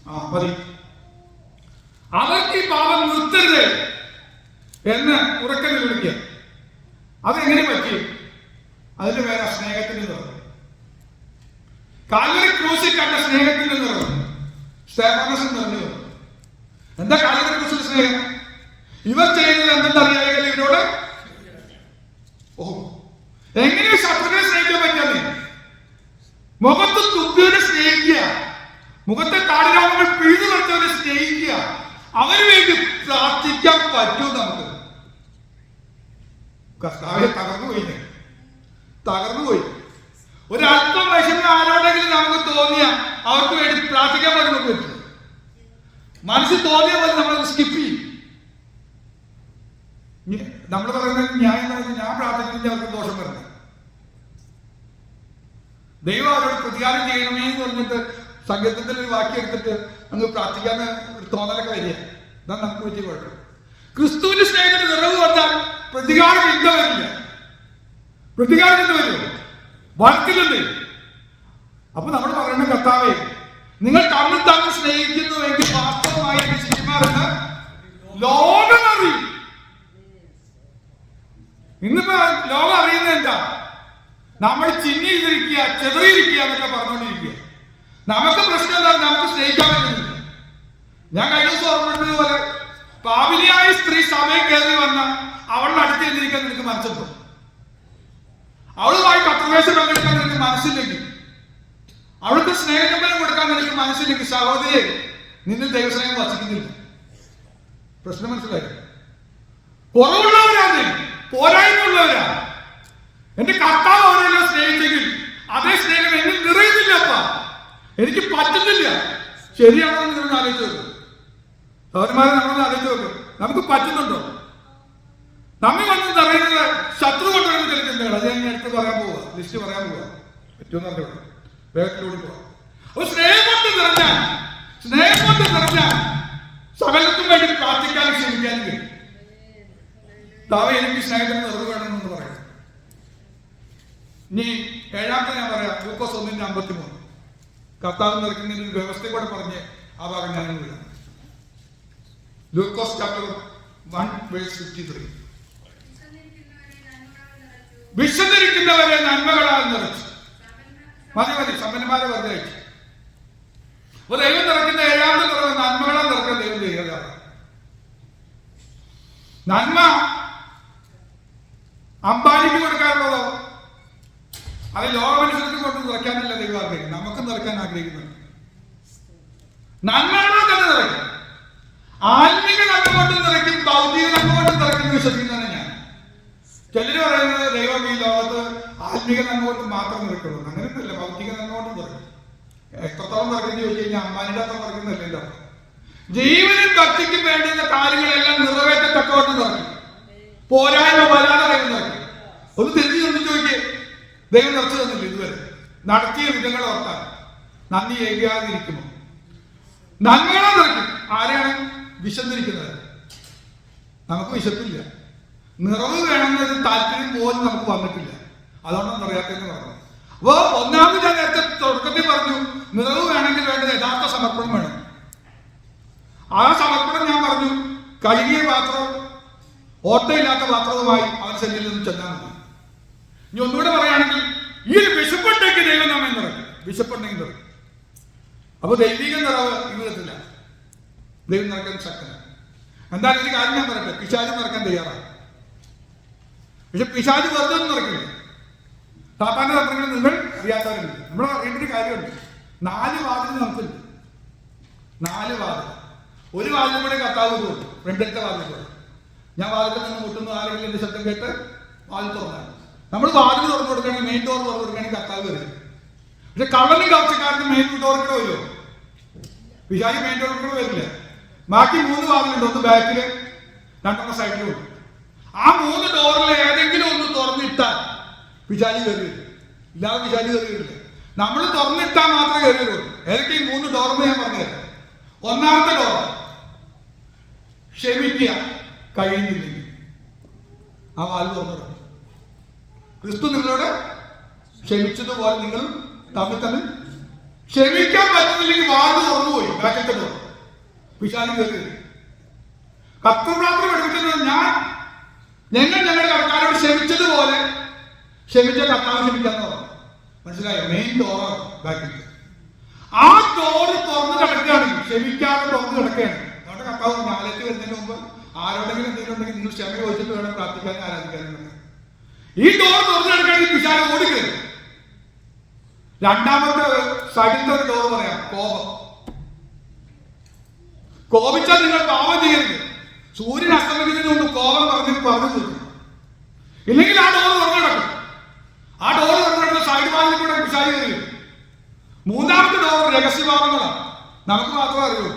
മതി. അവർക്ക് ഈ പാപം നിർത്തരുത് എന്ന് ഉറക്കെ വിളിക്കുക. അതെങ്ങനെ പറ്റി? അതിന്റെ പേരാ സ്നേഹത്തിന്റെ നിറവ്. കാൽവരി ക്രൂസിൽ കണ്ട സ്നേഹത്തിന്റെ നിറവ് സ്തേഫാനോസ് നിറഞ്ഞു. എന്താ കാൽവരി ക്രൂസിൽ സ്നേഹം? ഇവർ ചെയ്യുന്നത് എന്തെന്നറിയാമെങ്കിൽ ഇവരോട് എങ്ങനെ ശത്രുവിനെ സ്നേഹിക്കാൻ പറ്റാതെ? മുഖത്ത് തുപ്പിയവരെ സ്നേഹിക്കുക, മുഖത്തെ കാടിരാമങ്ങൾ പിഴുതു നടത്തവരെ സ്നേഹിക്കുക, അവന് വേണ്ടി പ്രാർത്ഥിക്കാൻ പറ്റൂ നമുക്ക്? കർത്താവെ തകർന്നുപോയി. ഒരല്പം വിഷമം ആരോടെങ്കിലും നമുക്ക് തോന്നിയ അവർക്ക് വേണ്ടി പ്രാർത്ഥിക്കാൻ പോലും നമുക്ക് പറ്റും. മനസ്സിൽ തോന്നിയ പോലെ നമ്മൾ സ്കിപ്പ് ചെയ്യും. നമ്മൾ പറയുന്നത് ഞാൻ പ്രാർത്ഥിക്കുന്നത് അവർക്ക് ദോഷം വരുന്നത്. ദൈവം അവരോട് പ്രതികാരം ചെയ്യണമേ എന്ന് പറഞ്ഞിട്ട് സംഗീതത്തിൽ ഒരു വാക്യം എടുത്തിട്ട് അങ്ങ് പ്രാർത്ഥിക്കാന്ന് ഒരു തോന്നലൊക്കെ വരിക. ഇതാണ് നമുക്ക് പറ്റിയ കുഴപ്പം. ക്രിസ്തുവിന്റെ സ്നേഹത്തിന് നിറവ് വന്നാൽ പ്രതികാരം ചിന്ത വരില്ല. പ്രതികാരം ചിന്ത വരുമോ? വർക്കിലുണ്ട്. അപ്പൊ നമ്മൾ പറയുന്ന കർത്താവേ, നിങ്ങൾ തമ്മിൽ തമ്മിൽ സ്നേഹിക്കുന്നുവെങ്കിൽ വാസ്തവമായ ശിഷ്യന്മാരെന്ന് ലോകം അറിയും. ഇന്നിപ്പോ ലോകം അറിയുന്നത് എന്താ? നമ്മൾ ചിന്നിയിരിക്കുക, ചെതറിയിരിക്കുക എന്നൊക്കെ പറഞ്ഞുകൊണ്ടിരിക്കുക. നമുക്ക് പ്രശ്നം എന്താ? നമുക്ക് സ്നേഹിക്കാൻ പറ്റുന്നില്ല. ഞാൻ കഴിഞ്ഞ ദിവസം ഓർമ്മപ്പെടുന്നതുപോലെ പാപിനിയായ സ്ത്രീ സഭയിൽ കയറി വന്ന അവളുടെ അടുത്ത് ചെന്നിരിക്കാൻ നിനക്ക് മനസ്സിലുണ്ടോ? അവളുമായി കർത്തവേശം പങ്കെടുക്കാൻ നിനക്ക് മനസ്സില്ലെങ്കിൽ, അവൾക്ക് സ്നേഹചുംബനം കൊടുക്കാൻ നിനക്ക് മനസ്സില്ലെങ്കിൽ, സഹോദരിയെ, നിന്നിൽ ദൈവസ്നേഹം വസിക്കുന്നില്ല. പ്രശ്നം മനസ്സിലായി? കുറവുള്ളവരാണ്, പോരായ്മയുള്ളവരാ. എന്റെ കർത്താവ് അവരെല്ലാം സ്നേഹിച്ചെങ്കിൽ അതേ സ്നേഹം എന്നിൽ നിറയുന്നില്ലപ്പ, എനിക്ക് പറ്റുന്നില്ല. ശരിയാണോ എന്ന് നിങ്ങൾ ആലോചിച്ച് നോക്കും. സഹോദരന്മാരെ, നമ്മളൊന്ന് ആലോചിച്ച് നോക്കും. നമുക്ക് പറ്റുന്നുണ്ടോ? നമ്മി വന്ന് പറയുന്നത് ശത്രു കൊണ്ടുവരുന്ന ചില ചിന്തകൾ. അത് ഞാൻ എടുത്ത് പറയാൻ പോവുക, ലിസ്റ്റ് പറയാൻ പോവുക. പറ്റുമെന്ന് അറിഞ്ഞോളൂ, വേഗത്തിലൂടെ പോവാം. അപ്പൊ സ്നേഹം കൊണ്ട് നിറഞ്ഞാൽ സകലത്തും വേണ്ടി പ്രാർത്ഥിക്കാനും ക്ഷമിക്കാനും കഴിയും. താവ എനിക്ക് സ്നേഹത്തിന് നിറവ് വേണമെന്ന് പറയാം. ഇനി ഏഴാമത്തെ ഞാൻ പറയാം, ലൂക്കോസ് 1:53. കർത്താവ് നിറയ്ക്കുന്നതിന് ഒരു വ്യവസ്ഥ കൂടെ പറഞ്ഞ് ആ ഭാഗം ഞാനും വിടാം. ലൂക്കോസ് ചാപ്റ്റർ 1:53. വിശന്നിരിക്കുന്നവരെ നന്മകളാൽ നിറച്ചു. മതി, സമ്പന്നന്മാരെ വെറുതെ അയച്ചു. അപ്പൊ ദൈവം നിറയ്ക്കുന്ന ഏഴാമത്തെ നിറവ് നന്മകളാൽ നിറക്കാൻ ദൈവം ചെയ്യുക. നന്മ അംബാനിക്ക് കൊടുക്കാനുള്ളതോ അത് ലോകമനുഷ്യർക്ക് കൊണ്ട് നിറയ്ക്കാനല്ല ദൈവം ആഗ്രഹിക്കുന്നത്, നമുക്ക് നിറയ്ക്കാൻ ആഗ്രഹിക്കുന്നുണ്ട്. നന്മകളോ തന്നെ നിറയ്ക്കും. ആത്മീക നന്മ കൊണ്ട് നിറയ്ക്കും, ഭൗതിക നന്മ കൊണ്ട് നിറയ്ക്കും വിശ്വസിക്കുന്നതാണ് ഞാൻ. ചിലര് പറയുന്നത് ദൈവം ഈ ലോകത്ത് ആത്മീക നന്മ കൊണ്ട് മാത്രം നിറയ്ക്കുള്ളൂ. അങ്ങനെയൊന്നുമില്ല, ഭൗതിക നന്മ കൊണ്ട് നിറയ്ക്കും. എത്രത്തോളം നിറയ്ക്കുന്നു ചോദിച്ചു കഴിഞ്ഞാൽ അമ്മാനിന്റെ അത്ര നിറയ്ക്കുന്നില്ല. ജീവനും ഭക്തിക്കും വേണ്ടുന്ന കാര്യങ്ങളെല്ലാം നിറവേറ്റത്തക്കവണ്ണം നിറയ്ക്കും. പോരായ്മ വരാതെ ദൈവം നിറയ്ക്കും. ഒന്ന് തിരിഞ്ഞു ചോദിക്കേ, ദൈവം നിറച്ചു തന്നില്ല ഇതുവരെ. നടത്തിയ വിധങ്ങൾ ഓർത്താൽ നന്ദി ചെയ്യാതിരിക്കുമോ? നന്മകളെ നിറയ്ക്കും. ആരെയാണ്? വിശന്നിരിക്കുന്നത്. നമുക്ക് വിശപ്പില്ല, നിറവ് വേണമെന്നൊരു താല്പര്യം പോലും നമുക്ക് വന്നിട്ടില്ല. അതുകൊണ്ടാണ് നിറയാത്തെന്ന് പറഞ്ഞു. അപ്പോ ഒന്നാമത് ഞാൻ നേരത്തെ തുടക്കത്തിൽ പറഞ്ഞു, നിറവ് വേണമെങ്കിൽ വേണ്ടത് യഥാർത്ഥ സമർപ്പണം വേണം. ആ സമർപ്പണം ഞാൻ പറഞ്ഞു, കഴുകിയ പാത്രവും ഓട്ടയില്ലാത്ത പാത്രവുമായി അവൻ ശരീരത്തിൽ നിന്ന് ചെന്നാൽ മതി. ഇനി ഒന്നുകൂടെ പറയുകയാണെങ്കിൽ, ഈ ഒരു വിശപ്പുണ്ടെങ്കിൽ ദൈവം നമ്മെ നിറയ്ക്കും. വിശപ്പുണ്ടെങ്കിൽ നിറയ്ക്കും. അപ്പൊ ദൈവിക നിറവ് ഈ വിധത്തില്ല, ദൈവം നിറയ്ക്കാൻ ശക്തനാണ്. എന്തായാലും ഒരു കാര്യം ഞാൻ പറയട്ടെ, പിശാച് നിറയ്ക്കാൻ തയ്യാറാണ്. പക്ഷെ പിശാച് വെറുതെ ഒന്നും നിറയ്ക്കില്ല. സാത്താന്റെ തന്ത്രങ്ങൾ നിങ്ങൾ അറിയാത്തവരുണ്ട്. നമ്മൾ അറിയേണ്ട ഒരു കാര്യമുണ്ട്. 4 വാതിൽ നമുക്കുണ്ട്. 4 വാതിൽ. ഒരു വാതിലും കൂടെ കർത്താവ് പോകും, രണ്ടത്തെ വാതിൽ കൂടെ. ഞാൻ വാതിൽ നിന്ന് മുട്ടുന്നു, ആരെങ്കിലും എന്റെ ശബ്ദം കേട്ട് വാതിൽ തുറന്നാണ്. നമ്മൾ വാതിൽ തുറന്നു കൊടുക്കുകയാണെങ്കിൽ, മെയിൻ ഡോർ തുറന്നു കൊടുക്കുകയാണെങ്കിൽ കർത്താവ് വരും. പക്ഷെ കള്ളനും കവർച്ചക്കാരനും മെയിൻ ഡോർ കൂടെ വരുമോ? പിശാച് മെയിൻ ഡോർ കൂടെ വരില്ല. ബാക്കി 3 വാതിലുണ്ട്, ഒന്ന് ബാക്കില്, 2 സൈഡിലും ഉണ്ട്. ആ 3 ഡോറിൽ ഏതെങ്കിലും ഒന്ന് തുറന്നിട്ടാൽ പിശാച് കയറി വരും. ഇല്ലാതെ പിശാച് കയറി വരില്ല. നമ്മൾ തുറന്നിട്ടാൽ മാത്രമേ കയറി വരുള്ളൂ. ഏതൊക്കെ ഈ 3 ഡോറെന്ന് ഞാൻ പറഞ്ഞുതരാം. ഒന്നാമത്തെ ഡോർ, ക്ഷമിക്കുക. കഴിയുന്നില്ലെങ്കിൽ ആ വാല് തുറന്നിടും. ക്രിസ്തു നിങ്ങളോട് ക്ഷമിച്ചതുപോലെ നിങ്ങൾ തമ്മിൽ ക്ഷമിക്കാൻ പറ്റുന്നില്ലെങ്കിൽ വാത് തുറന്നുപോയി. ബാക്കത്തെ ഡോർ പിശാച് കയറി. കർത്തൃപ്രാർത്ഥന എടുക്കുന്നത് ഞങ്ങൾ ഞങ്ങളുടെ കടക്കാരോട് ക്ഷമിച്ചതുപോലെ ക്ഷമിച്ച കർത്താവ് ക്ഷമിക്കാന്ന് പറഞ്ഞു. മനസ്സിലായോ? മെയിൻ ഡോറാണ് ബാക്കിൽ. ആ ഡോറ് തുറന്നു കിടക്കുകയാണ്, ക്ഷമിക്കാതെ തുറന്നു കിടക്കുകയാണ്. അതുകൊണ്ട് കർത്താവ് നാലേക്ക് വരുന്നതിന് മുമ്പ് ആരോടെങ്കിലും എന്തെങ്കിലും ഉണ്ടെങ്കിൽ നിങ്ങൾ ക്ഷമ ചോദിച്ചിട്ട് വേണം പ്രാർത്ഥിക്കാനും ആരാധിക്കാനും. ഈ ഡോർ തുറന്നു കിടക്കുകയാണെങ്കിൽ പിശാച് ഓടിക്കരുത്. രണ്ടാമത്തെ സൈഡിലത്തെ ഒരു ഡോർ പറയാം, കോപം. കോപിച്ചാൽ നിങ്ങൾ പാപം ചെയ്യരുത്. സൂര്യൻ അസ്തമിക്കുന്നതിന് മുമ്പ് കോപം പറഞ്ഞു തീർക്കും. ഇല്ലെങ്കിൽ ആ ഡോർ തുറന്നു കിടക്കും. ആ ഡോർ തുറന്നു കിടക്കുന്ന സൈഡ് വാലിൽ കൂടെ പിശാച് കയറി. മൂന്നാമത്തെ ഡോർ രഹസ്യഭാവങ്ങളാണ്. നമുക്ക് മാത്രമേ അറിയുള്ളൂ.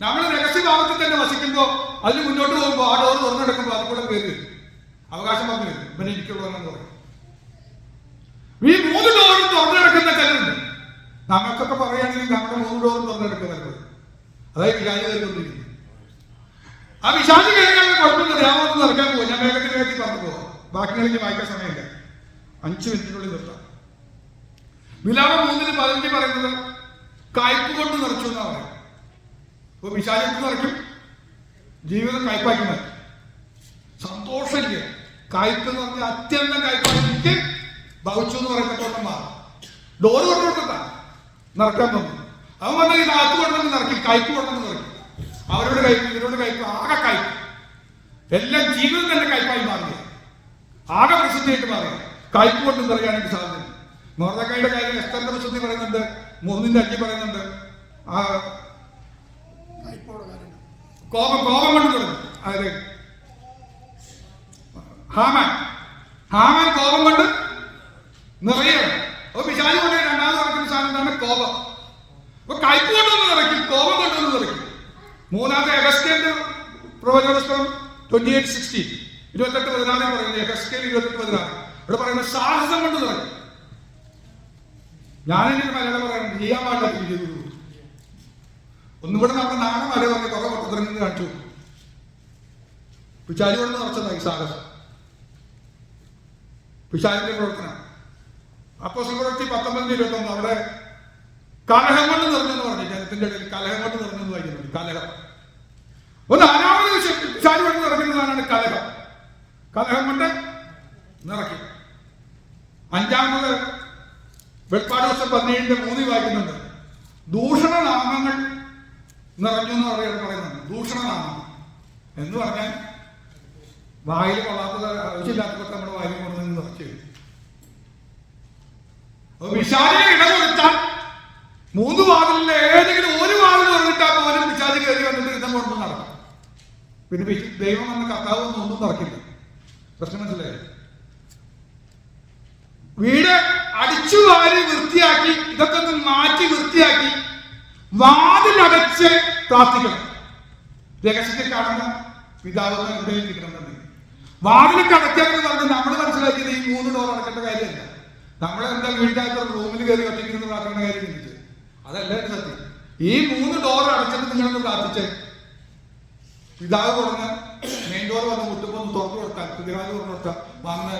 നമ്മൾ രഹസ്യഭാവത്തിൽ തന്നെ വസിക്കുമ്പോൾ അതിന് മുന്നോട്ട് പോകുമ്പോൾ ആ ഡോർ തുറന്നു കിടക്കുമ്പോൾ അത് കൂടെ കയറി അവകാശം പറഞ്ഞു വരും. ഇവനെ എനിക്കുള്ളതെന്ന് പറയും. ഈ 3 ഡോറും തുറന്നു കിടക്കുന്ന ചിലരുണ്ട്. നമുക്കൊക്കെ പറയുകയാണെങ്കിൽ നമ്മുടെ 3 ഡോറും തുറന്നു കിടക്കുന്നത് അതായത് പിശാച് കയറിക്കൊണ്ടിരിക്കുന്നത്. ആ പിശാച് കയറിയാൽ കുഴപ്പമില്ല. രാമൊന്ന് നടക്കാൻ പോകും. ഞാൻ വേഗത്തിൽ പറഞ്ഞു പോകാം. ബാക്കി എനിക്ക് വായിക്കാൻ സമയമില്ല. 5 മിനിറ്റിനുള്ളിൽ നിർത്താം. വിലാപം 3:15 പറയുന്നത് കയ്പ് കൊണ്ട് നിറച്ചു എന്നാ പറയാം. അപ്പൊ പിശാച് നിറയ്ക്കും, ജീവിതം കയ്പാക്കി മാറ്റും. സന്തോഷമില്ല. കയ്പ് എന്ന് പറഞ്ഞാൽ അത്യന്തം കയ്പാക്കി എനിക്ക് ഭവിച്ചു എന്ന് പറയുന്ന മാറും. ഡോറ് കൊണ്ടു കൊടുത്താ നിറക്കാൻ തോന്നും. അവൻ വന്നാൽ ഇത് അകത്ത് കൊണ്ടെന്ന് നിറയ്ക്കും, കയ്പ് കൊണ്ടെന്ന് നിറയ്ക്കും. അവരോട് കയ്പ്, ഇവരോട് കയ്പ്, ആകെ കയ്പ്. എല്ലാം ജീവിതം തന്നെ കയ്പായി മാറുക, ആകെ പ്രസിദ്ധിയായിട്ട് മാറുക. കയ്പ് കൊണ്ട് നിറയാനായിട്ട് സാധ്യത. മൊർദെഖായിയുടെ കാര്യം എസ്തറിന്റെ പ്രസിദ്ധി പറയുന്നുണ്ട്, 3:5 പറയുന്നുണ്ട്. ആ കോപം കൊണ്ട് തുടങ്ങും. അതായത് ഹാമാൻ കോപം കൊണ്ട് നിറയാണ്. അപ്പൊ പിശാച് കൊണ്ട് രണ്ടാമത് നടക്കുന്ന സാധനം എന്താണ്? കോപം. അപ്പൊ കയ്പ് കൊണ്ടൊന്ന് നിറയ്ക്കും, കോപം കൊണ്ടൊന്ന് നിറയ്ക്കും. മൂന്നാമത്തെ എഹെസ്കേലിന്റെ പ്രവചന പുസ്തകം 28:16 28:14 പറയുന്നത്. എഹെസ്കേൽ 28:14 ഇവിടെ പറയുന്നത് സാഹസം കൊണ്ട് നിറയ്ക്കും. ഞാനെനിക്ക് മലയാളം പറയാൻ ചെയ്യാൻ പാടില്ല. ഒന്നുകൂടെ നമ്മുടെ നാടൻ മല പറഞ്ഞ് കുറെ പൊട്ടത്തിറങ്ങി കാണിച്ചു. പിശാച് കൊണ്ട് നിറച്ചതായി സാഹസം, പിശാചിന്റെ പ്രവർത്തനം. അപ്പോസ്തല പ്രവൃത്തി 19:21 അവിടെ കലഹം കൊണ്ട് നിറഞ്ഞെന്ന് പറഞ്ഞു. ജനത്തിന്റെ ഇടയിൽ കലഹം കൊണ്ട് നിറഞ്ഞെന്ന് വായിക്കുന്നുണ്ട്. കലഹം ഒരു 4ാമത് പിശാച് കൊണ്ട് നിറയ്ക്കുന്നതാണ് കലഹം കൊണ്ട് നിറയ്ക്കും. 5ാമത് വെളിപ്പാട് ദിവസം 17:3 വായിക്കുന്നുണ്ട്. ദൂഷണനാമങ്ങൾ നിറഞ്ഞു എന്ന് പറയുന്നുണ്ട്. ദൂഷണനാമം എന്ന് പറഞ്ഞാൽ വായിൽ കൊള്ളാത്തത്, ആവശ്യമില്ലാത്തതൊക്കെ നമ്മുടെ വായിൽ കൊണ്ടുവന്ന് നിറച്ചു. അപ്പൊ പിശാചിനെ ഇടകൊടുത്താൽ 3 വാതിലിലെ ഏതെങ്കിലും ഒരു വാതിൽ തുറന്നിട്ടാൽ പോലും പിശാച് കയറി വന്നിട്ട് യുദ്ധം കൊണ്ടു നടക്കും. പിന്നെ ദൈവം വന്ന് കർത്താവ് ഒന്നും നടക്കില്ല. പ്രശ്നം മനസ്സിലായി? വീട് അടിച്ചു വാരി വൃത്തിയാക്കി ഇതൊക്കെ ഒന്ന് മാറ്റി വൃത്തിയാക്കി വാതിലടച്ച് പ്രാർത്ഥിക്കണം. രഹസ്യത്തിൽ കാണുന്ന പിതാവ് ഇരിക്കണം. വാതിലൊക്കെ അടയ്ക്കാമെന്ന് പറഞ്ഞ് നമ്മൾ മനസ്സിലാക്കിയത് ഈ 3 ഡോർ അടക്കേണ്ട കാര്യമല്ല. നമ്മളെന്താ വീട്ടിനകത്ത് റൂമിൽ കയറി ഒറ്റയ്ക്കിരുന്ന് പ്രാർത്ഥിക്കേണ്ട കാര്യം ചിന്തിച്ച് അതല്ല സത്യം. ഈ 3 ഡോർ അടച്ചിട്ട് നിങ്ങളൊന്ന് പ്രാർത്ഥിച്ച് പിതാവ് തുറന്ന് മെയിൻ ഡോർ വന്ന് മുട്ടുമ്പോൾ ഒന്ന് തുറന്നു കൊടുത്താൽ, പിതാവ് തുറന്നു കൊടുത്താൽ വന്ന്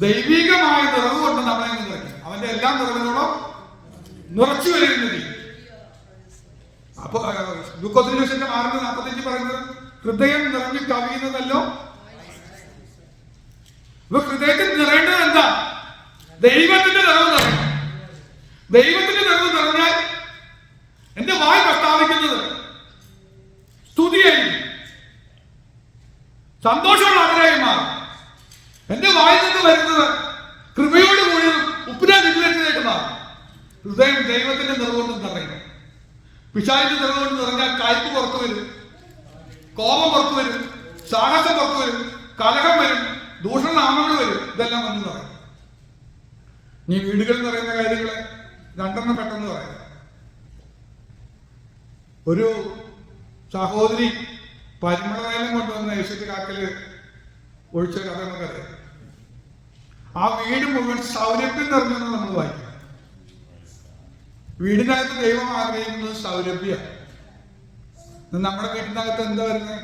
ദൈവികമായ നിറവ് കൊണ്ട് നമ്മളെ നിറയ്ക്കും. അവന്റെ എല്ലാ നിറവിനോടും നിറച്ചു വരുന്നത്. അപ്പൊ ദുഃഖത്തിന്റെ 6:45 പറയുന്നത് ഹൃദയം നിറഞ്ഞു കവിയുന്നതല്ലോ. ഇപ്പൊ ഹൃദയത്തിൽ നിറയേണ്ടത് എന്താ? ദൈവത്തിന്റെ നിറവ് നിറയും. ദൈവത്തിന്റെ നിറവ് നിറഞ്ഞാൽ എന്റെ വായ് പ്രസ്താവിക്കുന്നത് സ്തുതിയായിരിക്കും, സന്തോഷമുള്ള അതിരായി മാറും. എന്റെ വായിൽ നിന്ന് വരുന്നത് കൃപയോട് കൂടിയതും ഉപ്പിനായിട്ട് മാറും. ഹൃദയം ദൈവത്തിന്റെ നിറവുകൊണ്ട് നിറയും. പിശാചിന്റെ നിറവുകൊണ്ട് നിറഞ്ഞാൽ കയ്പ് പുറത്തു വരും, കോപം പുറത്തു വരും, സാഹസം പുറത്തു വരും, കലഹം വരും, ദൂഷണനാമങ്ങൾ വരും. ഇതെല്ലാം വന്നു പറയും. നീ വീടുകളിൽ പറയുന്ന കാര്യങ്ങളെ 2 പെട്ടെന്ന് പറയാം. ഒരു സഹോദരി പരിമളതൈലം കൊണ്ടുവന്ന് യേശുവിന്റെ കാക്കല് ഒഴിച്ച കഥ നമുക്കറിയാം. ആ വീട് മുഴുവൻ സൗരഭ്യം നിറഞ്ഞെന്ന് നമ്മൾ വായിക്കും. വീടിനകത്ത് ദൈവം ആഗ്രഹിക്കുന്നത് സൗരഭ്യം. നമ്മുടെ വീട്ടിനകത്ത് എന്താ വരുന്നത്?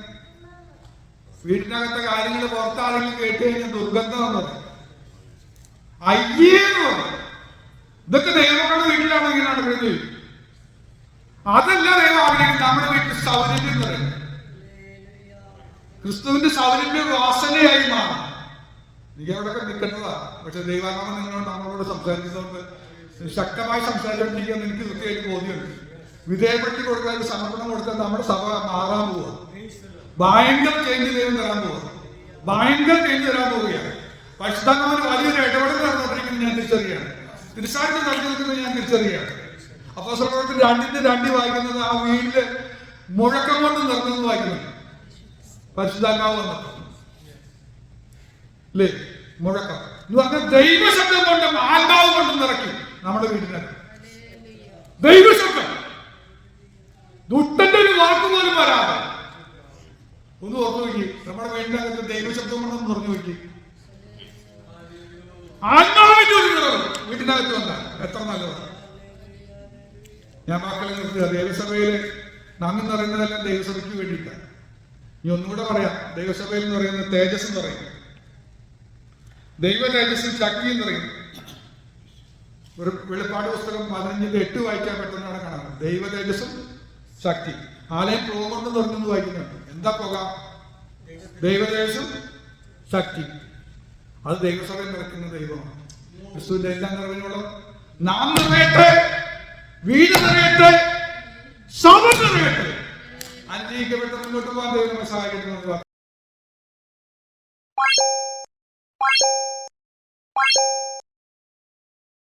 വീട്ടിനകത്തെ കാര്യങ്ങൾ പുറത്താരെങ്കിലും കേട്ട് കഴിഞ്ഞാൽ ദുർഗന്ധം എന്നത് അയ്യേന്ന് പറയും. ഇതൊക്കെ ദൈവങ്ങളുടെ വീട്ടിലാണോ ഇങ്ങനെ നടക്കുന്നത്? അതല്ല ദൈവം ആഗ്രഹിക്കുന്നത്. നമ്മുടെ വീട്ടിൽ സൗരഭ്യം എന്ന് പറയുന്നത് ക്രിസ്തുവിന്റെ സൗരഭ്യ വാസനയായി മാറും. എനിക്ക് അവിടെയൊക്കെ നിൽക്കുന്നതാ. പക്ഷെ ദൈവാത്മാവ് നിങ്ങളോട് നമ്മളോട് സംസാരിക്കുന്നതുകൊണ്ട് ശക്തമായി സംസാരിച്ചുകൊണ്ടിരിക്കുന്ന എനിക്ക് കൃത്യമായിട്ട് ബോധ്യമുണ്ട്. വിധേയപ്പെടുത്തി കൊടുക്കാൻ, സമർപ്പണം കൊടുക്കാൻ നമ്മുടെ സഭ മാറാൻ പോവുക. ഭയങ്കര ചേഞ്ച് ദൈവം തരാൻ പോവുക. ഭയങ്കര ചേഞ്ച് തരാൻ പോവുകയാണ്. പരിശുദ്ധാത്മാവിന് വലിയൊരു ഇടപെടൽ നടന്നുകൊണ്ടിരിക്കുന്നത് ഞാൻ തിരിച്ചറിയാണ്. തിരുസാഴ്ച നടത്തി നിൽക്കുന്നത് ഞാൻ തിരിച്ചറിയാണ്. അപ്പോസ്തലപ്രവൃത്തി 2:2 വായിക്കുന്നത് ആ വീട്ടില് മുഴക്കം കൊണ്ട് നിറഞ്ഞെന്ന് വായിക്കുന്നത്. പരിശുദ്ധാത്മാവ് വന്നത് അല്ലേ? മുഴക്കം എന്ന് പറഞ്ഞാൽ ദൈവശബ്ദം കൊണ്ടും ആത്മാവ് കൊണ്ടും നിറയ്ക്കും നമ്മുടെ വീട്ടിനകത്ത്. ദൈവശബ്ദം ദുഷ്ടന്റെ ഒരു വാക്ക് പോലും വരാതെ ഒന്ന് ഓർത്തു നോക്കി. നമ്മുടെ വീടിനകത്ത് ദൈവശബ്ദം കൊണ്ടൊന്ന് നിറഞ്ഞു നോക്കി. ആത്മാവിന്റെ ഒരു നിറവ് വീട്ടിനകത്ത് വന്നാൽ എത്ര നല്ലതാണ്. ഞാൻ മക്കളെ നിർത്തുക. ദൈവസഭയില് നാം എന്ന് പറയുന്നതെല്ലാം ദൈവസഭയ്ക്ക് വേണ്ടിയിട്ടാണ്. ഇനി ഒന്നുകൂടെ പറയാം. ദൈവസഭയിൽ എന്ന് പറയുന്നത് തേജസ് എന്ന് പറയും. ദൈവ തേജസ് ശക്തി എന്ന് പറയും. ഒരു വെളിപ്പാട് പുസ്തകം 15:8 വായിക്കാൻ പറ്റുന്നതാണ് കാണാം. ദൈവ തേജസ്സും ശക്തി. ആലയം പുക കൊണ്ട് നിറഞ്ഞെന്ന് വായിക്കുന്നുണ്ട്. എന്താ പുക? ദൈവ തേജസ്സും ശക്തി. അത് ദൈവസഭയിൽ നിറയ്ക്കുന്ന ദൈവമാണ്. ക്രിസ്തുവിന്റെ എല്ലാം നിറവിനുള്ള നാം നിറയട്ടെ, വീട് നിറയട്ടെ, സഭ നിറയട്ടെ. അനുഗ്രഹിക്കപ്പെട്ട മുന്നോട്ട് പോകാൻ ദൈവം സഹായിക്കുന്നു.